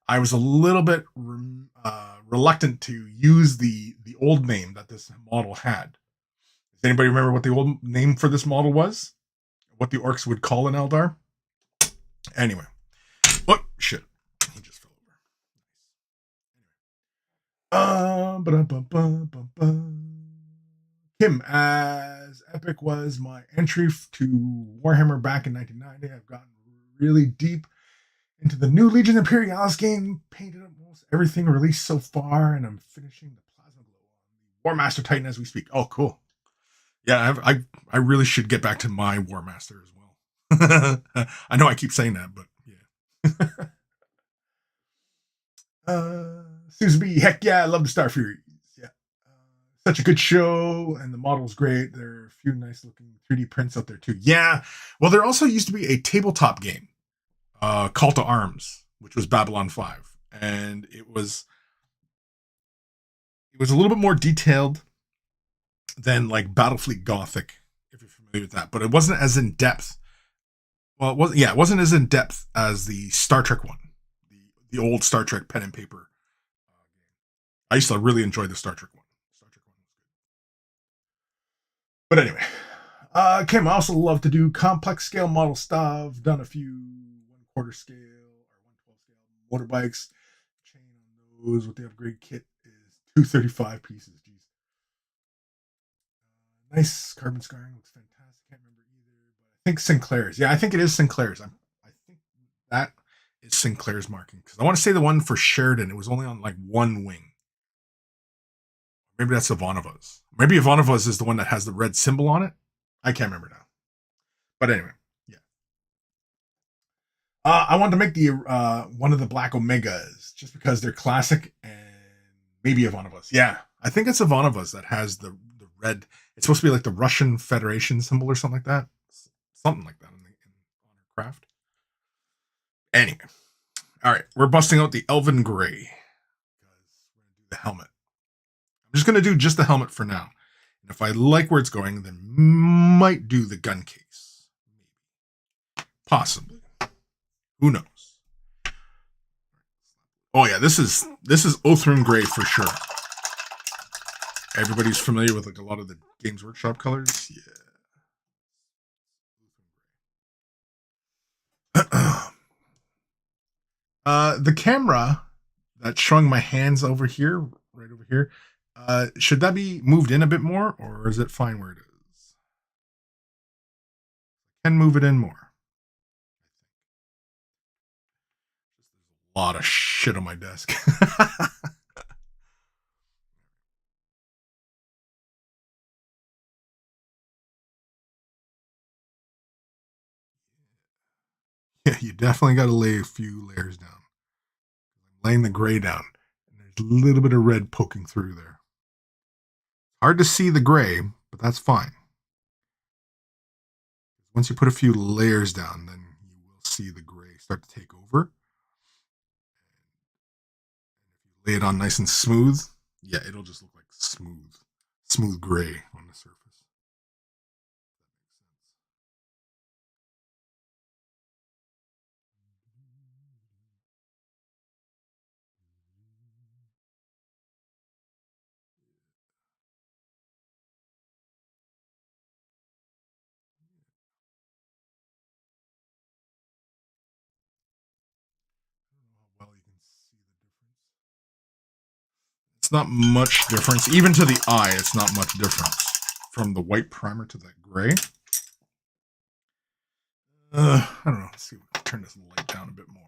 Speaker 1: I was a little bit reluctant to use the old name that this model had. Does anybody remember what the old name for this model was? What the orcs would call an Eldar? Anyway. Oh, shit. He just fell over. Kim, as epic was my entry to Warhammer back in 1990, I've gotten really deep into the new Legion Imperialis game, painted almost everything released so far, and I'm finishing the Plasma Glow on Warmaster Titan as we speak. Oh, cool. Yeah, I really should get back to my Warmaster as well. I know I keep saying that, but yeah. Susan B, heck yeah, I love the Star Furies. Yeah. Such a good show, and the model's great. There are a few nice looking 3D prints out there too. Yeah. Well, there also used to be a tabletop game, Call to Arms, which was Babylon 5. And it was a little bit more detailed than like Battlefleet Gothic, if you're familiar with that. But it wasn't as in depth. Well, it wasn't as in depth as the Star Trek one, the old Star Trek pen and paper. I used to really enjoy the Star Trek one. Star Trek one was good. But anyway, Kim, I also love to do complex scale model stuff. Done a few 1/4 scale or 1/12 scale motorbikes. Chain on those with the upgrade kit is 235 pieces. Jeez. Nice carbon scarring, looks fantastic. Can't remember either, but I think Sinclair's. Yeah, I think it is Sinclair's. I think that is Sinclair's marking, because I want to say the one for Sheridan, it was only on like one wing. Maybe that's Ivanovas. Maybe Ivanovas is the one that has the red symbol on it. I can't remember now. But anyway, yeah. I wanted to make the one of the Black Omegas just because they're classic, and maybe Ivanovas. Yeah, I think it's Ivanovas that has the red. It's supposed to be like the Russian Federation symbol or something like that. Something like that on her craft. Anyway, all right, we're busting out the Elven Gray because we're gonna do the helmet. I'm just gonna do just the helmet for now, and if I like where it's going, then might do the gun case, possibly. Who knows? Oh yeah, this is Othram Gray for sure. Everybody's familiar with like a lot of the Games Workshop colors. Yeah. The camera that's showing my hands over here, right over here, should that be moved in a bit more, or is it fine where it is? I can move it in more. There's a lot of shit on my desk. Yeah, you definitely got to lay a few layers down. I'm laying the gray down, and there's a little bit of red poking through there. Hard to see the gray, but that's fine. Once you put a few layers down, then you will see the gray start to take over. And if you lay it on nice and smooth, yeah, it'll just look like smooth gray on the surface. I don't know how well you can see the difference. It's not much difference. Even to the eye, it's not much difference from the white primer to the gray. I don't know. Let's see. Turn this light down a bit more.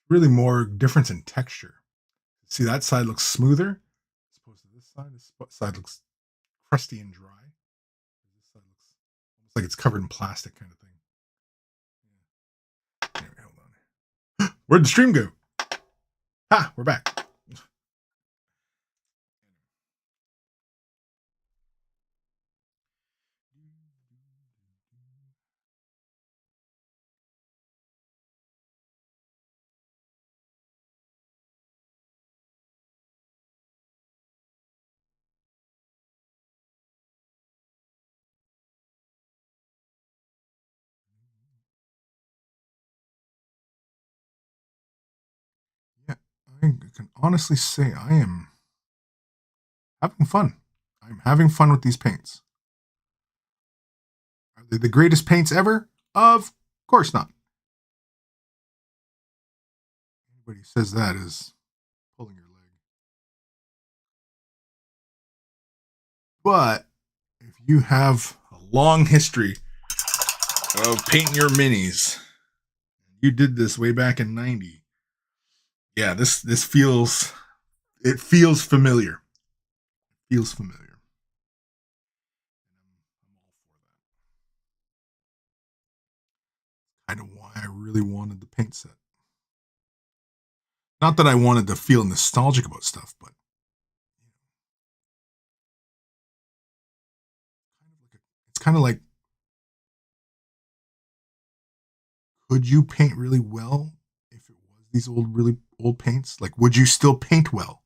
Speaker 1: Really more difference in texture. See, that side looks smoother as opposed to this side. This side looks crusty and dry. This side looks almost like it's covered in plastic kind of thing. Anyway, hold on. Where'd the stream go? Ah, we're back. Yeah, I can honestly say I am having fun. I'm having fun with these paints. Are they the greatest paints ever? Of course not. Anybody who says that is pulling your leg. But if you have a long history of painting your minis, you did this way back in '90. Yeah, this feels familiar. It feels familiar. Kind of why I really wanted the paint set. Not that I wanted to feel nostalgic about stuff, but it's kind of like, could you paint really well if it was these really old paints? Like, would you still paint well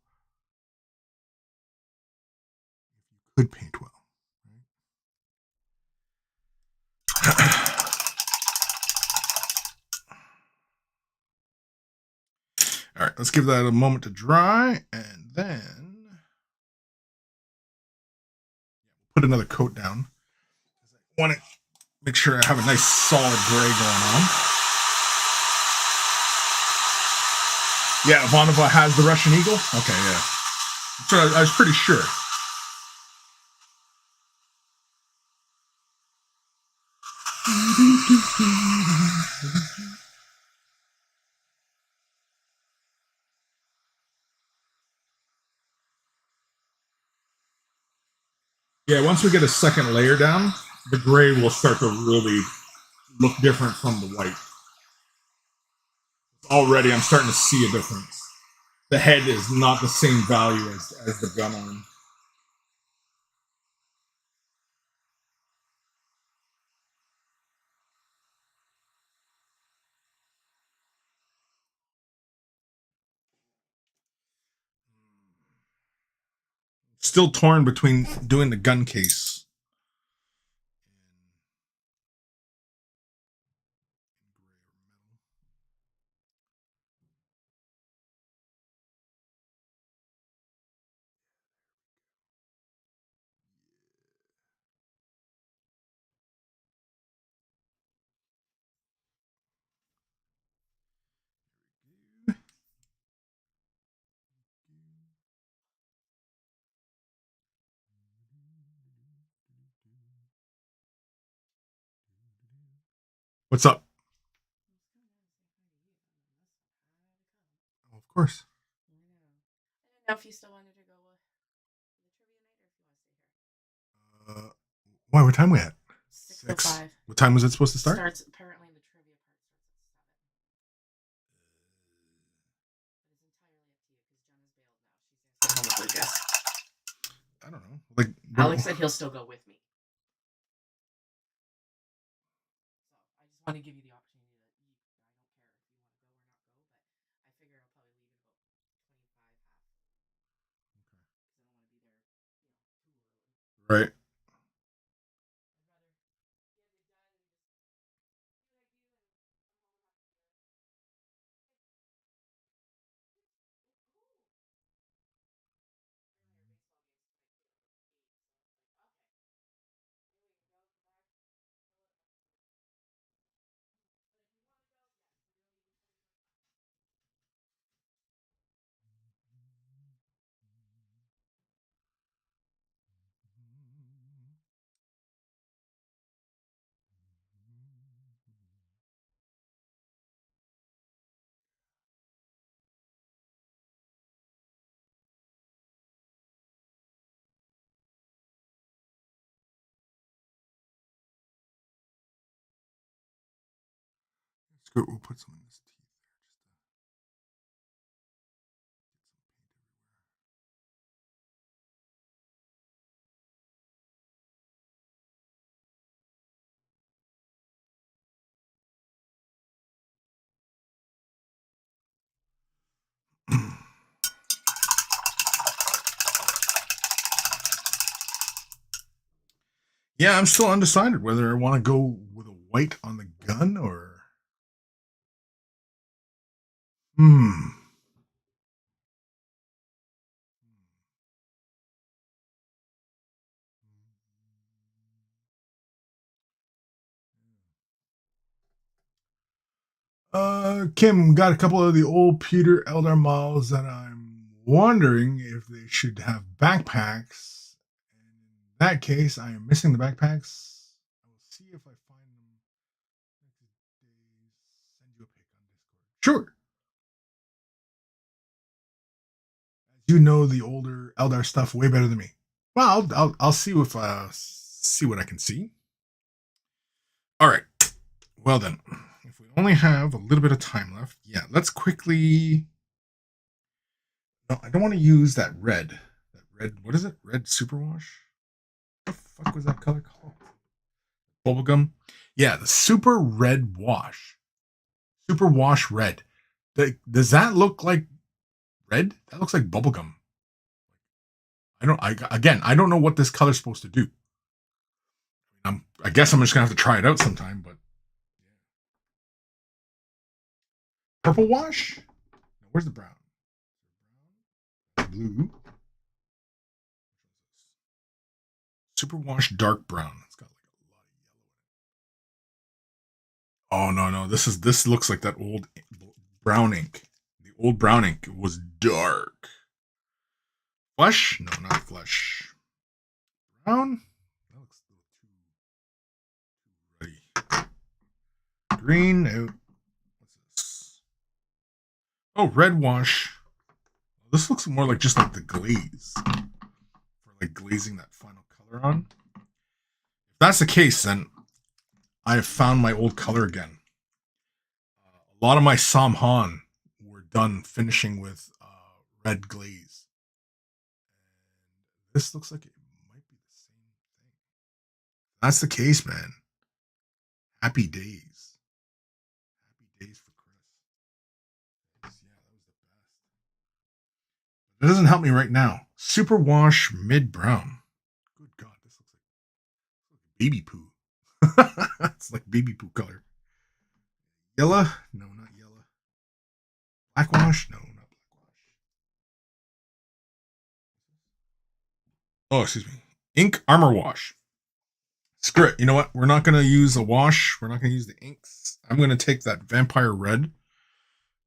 Speaker 1: if you could paint well? All right, let's give that a moment to dry, and then put another coat down. I want to make sure I have a nice solid gray going on. Yeah, Ivanova has the Russian Eagle. Okay, yeah. So I was pretty sure. Yeah, once we get a second layer down, the gray will start to really look different from the white. Already, I'm starting to see a difference. The head is not the same value as the gun arm. Still torn between doing the gun case. What's up? Of course.
Speaker 2: I didn't know if you still wanted to go with the trivia night or if you want to stay here.
Speaker 1: Why? What time we at?
Speaker 2: 6:05.
Speaker 1: What time was it supposed to start?
Speaker 2: Starts apparently the trivia part starts at 7. But it's entirely up to you because Jenna's bailed now. She's gonna stay home with Lucas.
Speaker 1: I don't know. Like
Speaker 2: Alex said he'll still go with me. So I just want to give you the opportunity that I don't care if you want to go or not go, but I figure I'll probably leave at about 25 half. Because I don't want to be there, too early.
Speaker 1: right. We'll put some in his teeth there. Yeah, I'm still undecided whether I want to go with a white on the gun or. Kim got a couple of the old Peter Eldar models that I'm wondering if they should have backpacks. And in that case, I am missing the backpacks. I will see if I find them. Send you a pic on Discord. Sure. As you know the older Eldar stuff way better than me. Well, I'll see if see what I can see. All right. Well then, if we only have a little bit of time left, yeah, let's quickly. No, I don't want to use that red. That red. What is it? Red superwash. What the fuck was that color called? Bubblegum. Yeah, the super red wash. Super wash red. Does that look like red? That looks like bubblegum. I don't know what this color's supposed to do. I guess I'm just gonna have to try it out sometime, but purple wash? Where's the brown? Blue. Super wash dark brown. It's got like a lot of yellow. Oh no, this looks like that old brown ink. The old brown ink was dark. Flesh? No, not flesh. Brown? That looks a little too ready. Green? No. What's this? Oh, red wash. This looks more like just like the glaze. For like glazing that final color on. If that's the case, then I have found my old color again. A lot of my Sumthin were done finishing with red glaze. And this looks like it might be the same thing. If that's the case, man. Happy days. Happy days for Kris. Yeah, that was the best. It doesn't help me right now. Super wash mid brown. Good God, this looks like baby poo. It's like baby poo color. Yellow? No, not yellow. Black wash? No, not black wash. Oh, excuse me. Ink armor wash. Screw it. You know what? We're not going to use a wash. We're not going to use the inks. I'm going to take that vampire red,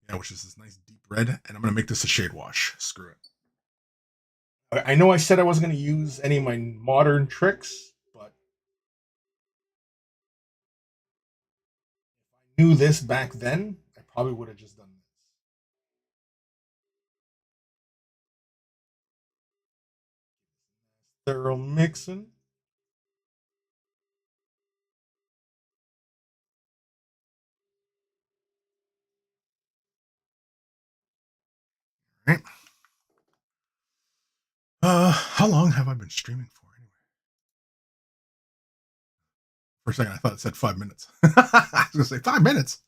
Speaker 1: yeah, which is this nice deep red, and I'm going to make this a shade wash. Screw it. I know I said I wasn't going to use any of my modern tricks, but if I knew this back then, I probably would have just done this. Thorough mixing. All right. How long have I been streaming for anyway? For a second, I thought it said 5 minutes. I was gonna say 5 minutes.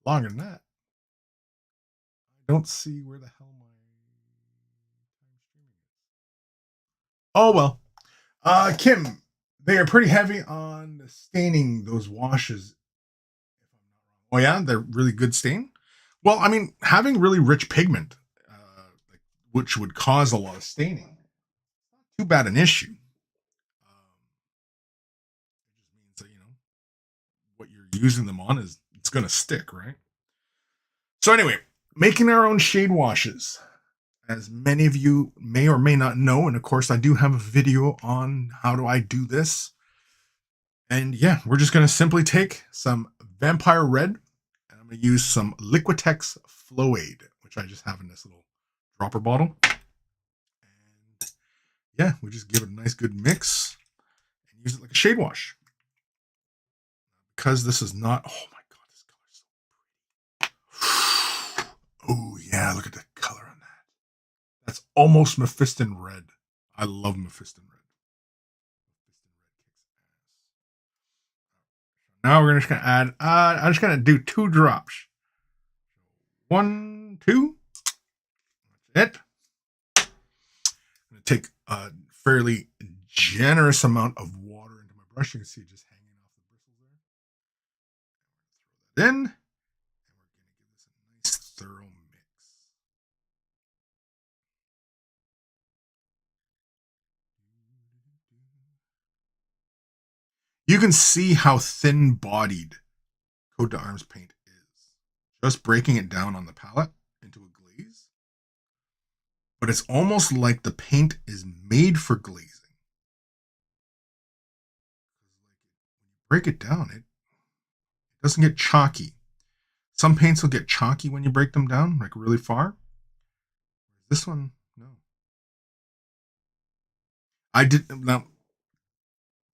Speaker 1: Longer than that. I don't see where the hell my time streaming is. Oh well. Kim, they are pretty heavy on staining those washes. Oh yeah, they're really good stain. Well, I mean, having really rich pigment, which would cause a lot of staining, too bad an issue. It just means that what you're using them on is it's going to stick, right? So anyway, making our own shade washes. As many of you may or may not know, and of course I do have a video on how do I do this. And yeah, we're just going to simply take some Vampire Red, and I'm going to use some Liquitex Flow Aid, which I just have in this little dropper bottle. And yeah, we just give it a nice good mix and use it like a shade wash. Because this is not, oh my God, this color is so Yeah, look at the color on that. That's almost Mephiston red. I love Mephiston red. Now we're just gonna add. I'm just gonna do 2 drops. 1, 2. That's it. I'm gonna take a fairly generous amount of water into my brush. You can see it just hanging off the bristles there. Throw that in, and we're gonna give this a nice thorough mix. You can see how thin-bodied coat d'arms paint is. Just breaking it down on the palette into a glaze. But it's almost like the paint is made for glazing. Break it down, it doesn't get chalky. Some paints will get chalky when you break them down, like really far. This one, no. I did now.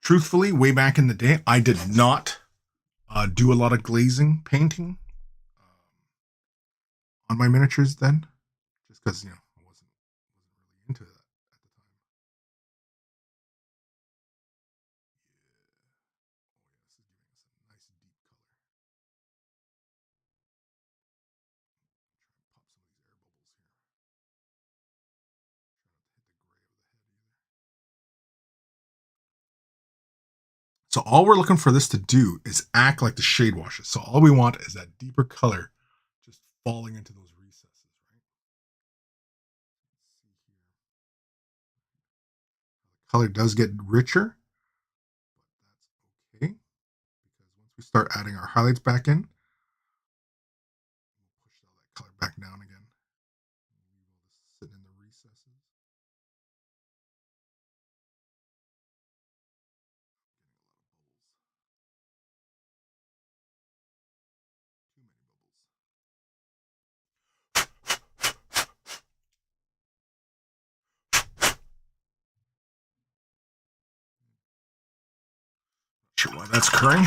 Speaker 1: Truthfully, way back in the day, I did not do a lot of glazing painting on my miniatures then, just because I wasn't really into that at the time. Yeah. Oh yeah, this is giving us a nice deep color. Try and pop some of these air bubbles here. Try not to hit the gray of the head either. So all we're looking for this to do is act like the shade washes. So all we want is that deeper color just falling into those recesses, right? Let's see here. The color does get richer, but that's okay. Because once we start adding our highlights back in, we'll push all that color back down again. We'll sit in the recesses. Getting a lot of bubbles. Too many bubbles. Not sure why that's occurring.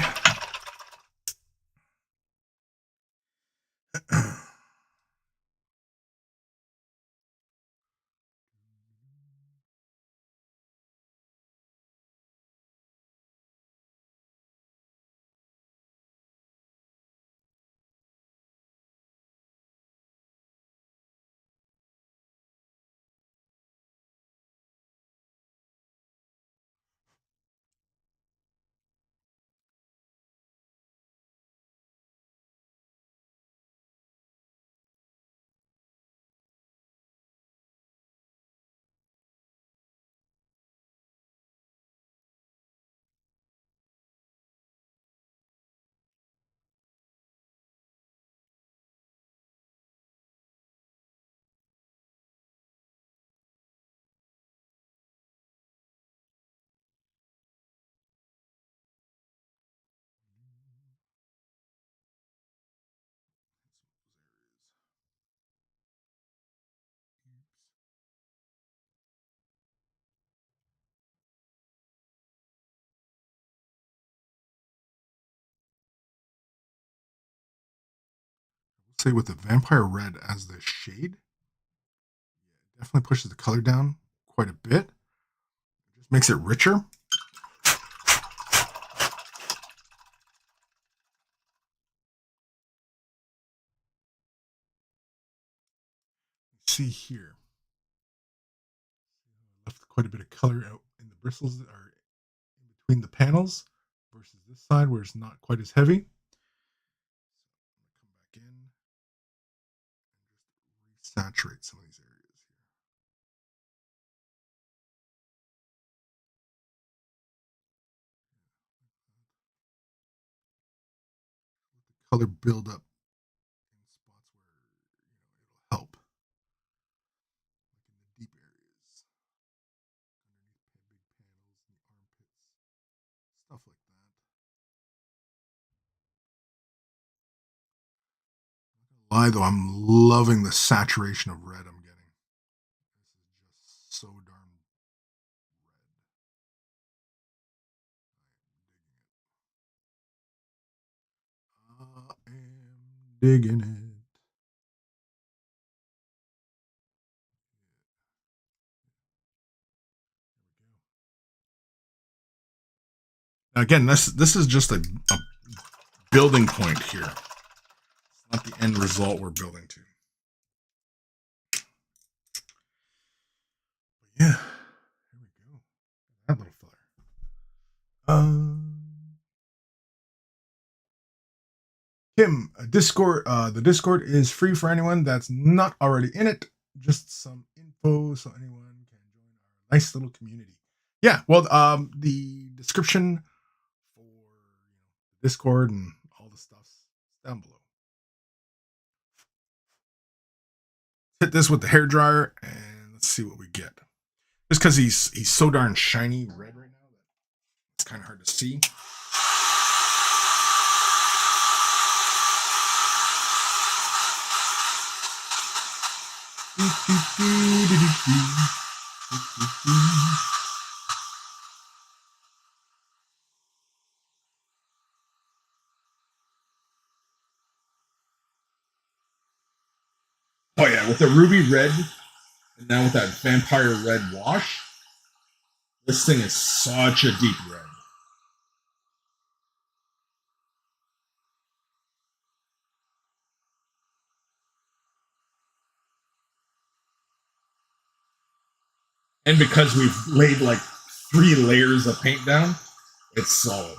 Speaker 1: Say with the vampire red as the shade, definitely pushes the color down quite a bit. Just makes it richer. See here, left quite a bit of color out in the bristles that are in between the panels versus this side where it's not quite as heavy. So I'm gonna come back in and just resaturate some of these areas here. Let the color build up in spots where it'll help, like in the deep areas, underneath big panels and the armpits, stuff like that. Lie though, I'm loving the saturation of red I'm getting. This is just so darn red. I am digging it. Now again, this is just a building point here. It's not the end result we're building to. Yeah, here we go. That little filler. Kim, Discord. The Discord is free for anyone that's not already in it. Just some info so anyone can join our nice little community. Yeah, well, the description for Discord and all the stuff's down below. Hit this with the hair dryer and let's see what we get. Just because he's so darn shiny red right now that it's kind of hard to see. Oh yeah, with the ruby red and now with that vampire red wash, this thing is such a deep red. And because we've laid like 3 layers of paint down, it's solid.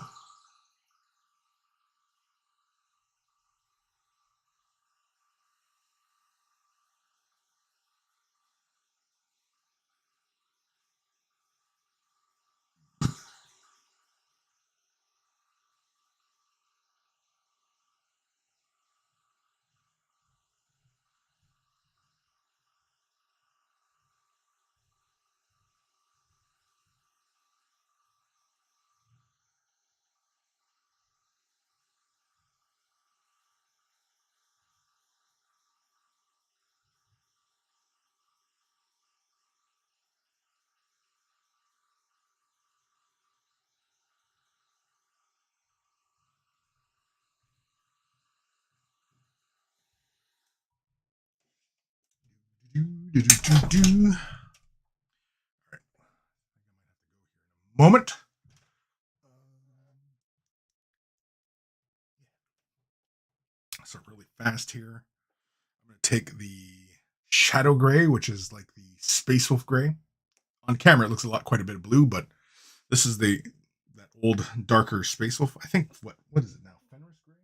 Speaker 1: All right. Moment. So really fast here. I'm going to take the shadow gray, which is like the Space Wolf gray. On camera, it looks quite a bit of blue, but this is that old darker Space Wolf. I think what is it now? Fenris gray?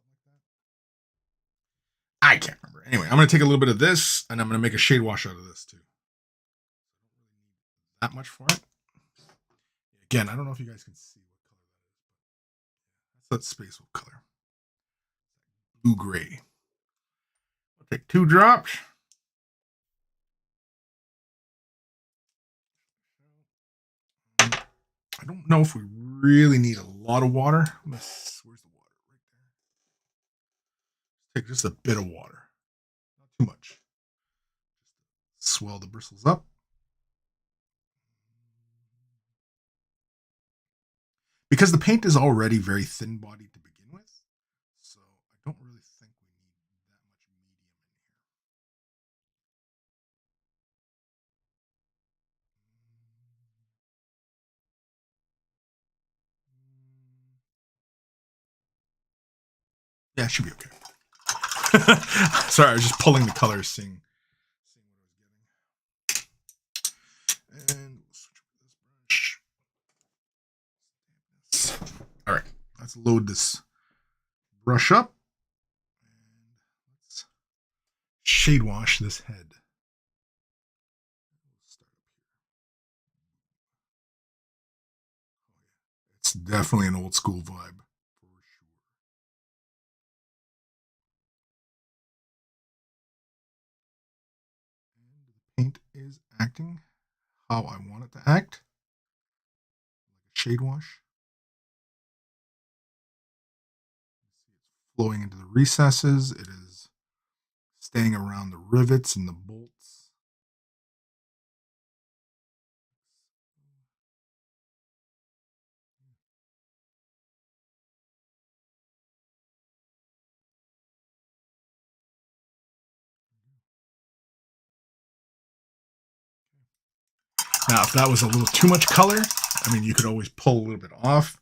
Speaker 1: Something like that. I can't remember. Anyway, I'm going to take a little bit of this, and I'm going to make a shade wash out of this too. That much for it. Again, I don't know if you guys can see what color that is, but that's that Space Wolf color. Blue gray. I'll take 2 drops. I don't know if we really need a lot of water. Where's the water? Right there. Take just a bit of water. Not too much. Swell the bristles up. Because the paint is already very thin bodied to begin with, so I don't really think we need that much medium in here. Yeah, it should be okay. Sorry, I was just pulling the colors, seeing what I was getting. And we'll switch over this brush. All right, let's load this brush up. And let's shade wash this head. It's definitely an old school vibe. Paint is acting how I want it to act. Like a shade wash. It's flowing into the recesses. It is staying around the rivets and the bolts. Now, if that was a little too much color, I mean, you could always pull a little bit off.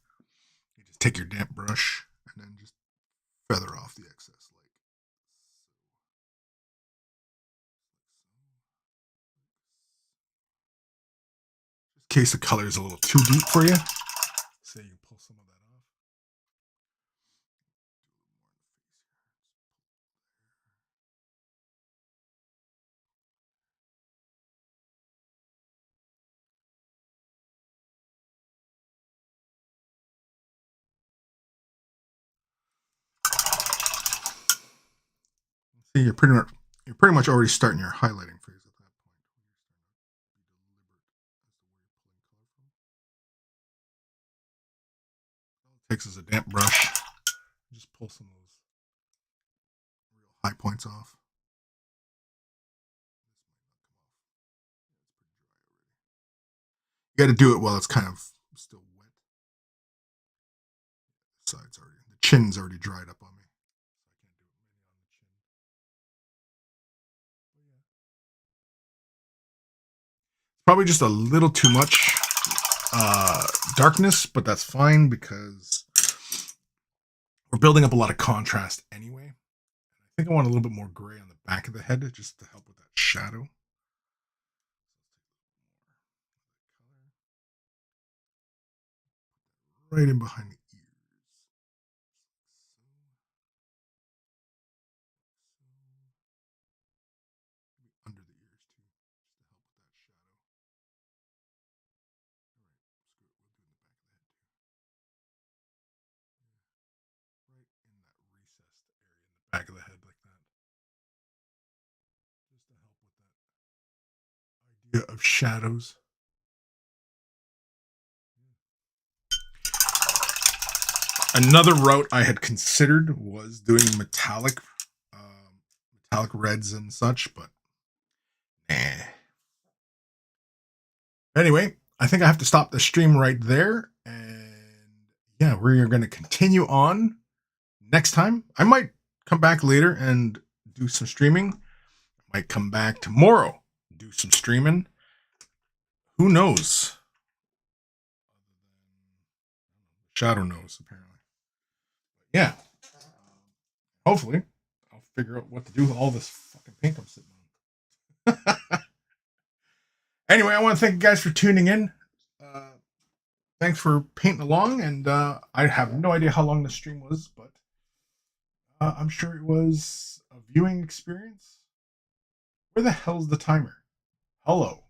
Speaker 1: You just take your damp brush and then just feather off the excess. Just in case the color is a little too deep for you, so you can pull some of that off. See, you're pretty much already starting your highlighting phase at that point. All it takes is a damp brush. Just pull some of those real high points off. You got to do it while it's kind of still wet. The chin's already dried up on me. Probably just a little too much darkness, but that's fine because we're building up a lot of contrast anyway. I think I want a little bit more gray on the back of the head just to help with that shadow. Right in behind the ears. Under the ears too, just to help with that shadow. All right, we'll do it in the back of the head too. Right in that recessed area in the back of the head like that. Just to help with that idea of shadows. Another route I had considered was doing metallic reds and such, but anyway, I think I have to stop the stream right there. And yeah, we're going to continue on next time. I might come back later and do some streaming. I might come back tomorrow, do some streaming. Who knows? Shadow knows, apparently. Yeah. Hopefully, I'll figure out what to do with all this fucking paint I'm sitting on. Anyway, I want to thank you guys for tuning in. Thanks for painting along, and I have no idea how long the stream was, but I'm sure it was a viewing experience. Where the hell's the timer? Hello. What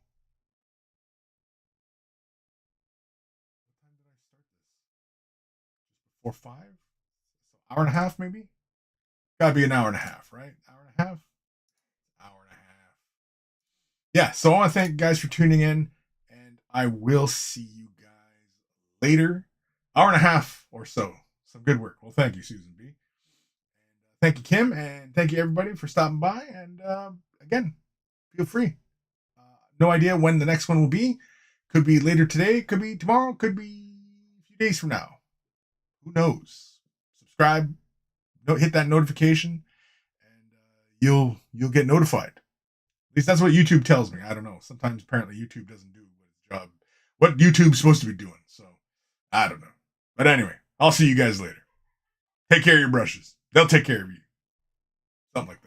Speaker 1: time did I start this? Just before 5? So hour and a half, maybe? Gotta be an hour and a half, right? Hour and a half? Hour and a half. Yeah, so I want to thank you guys for tuning in, and I will see you guys later. Hour and a half or so. Some good work. Well, thank you, Susan B. And thank you, Kim, and thank you, everybody, for stopping by. And again, feel free. No idea when the next one will be. Could be later today, could be tomorrow, could be a few days from now. Who knows? Subscribe, hit that notification, and you'll get notified. At least that's what YouTube tells me. I don't know. Sometimes apparently YouTube doesn't do what YouTube's supposed to be doing. So I don't know. But anyway, I'll see you guys later. Take care of your brushes. They'll take care of you. Something like that.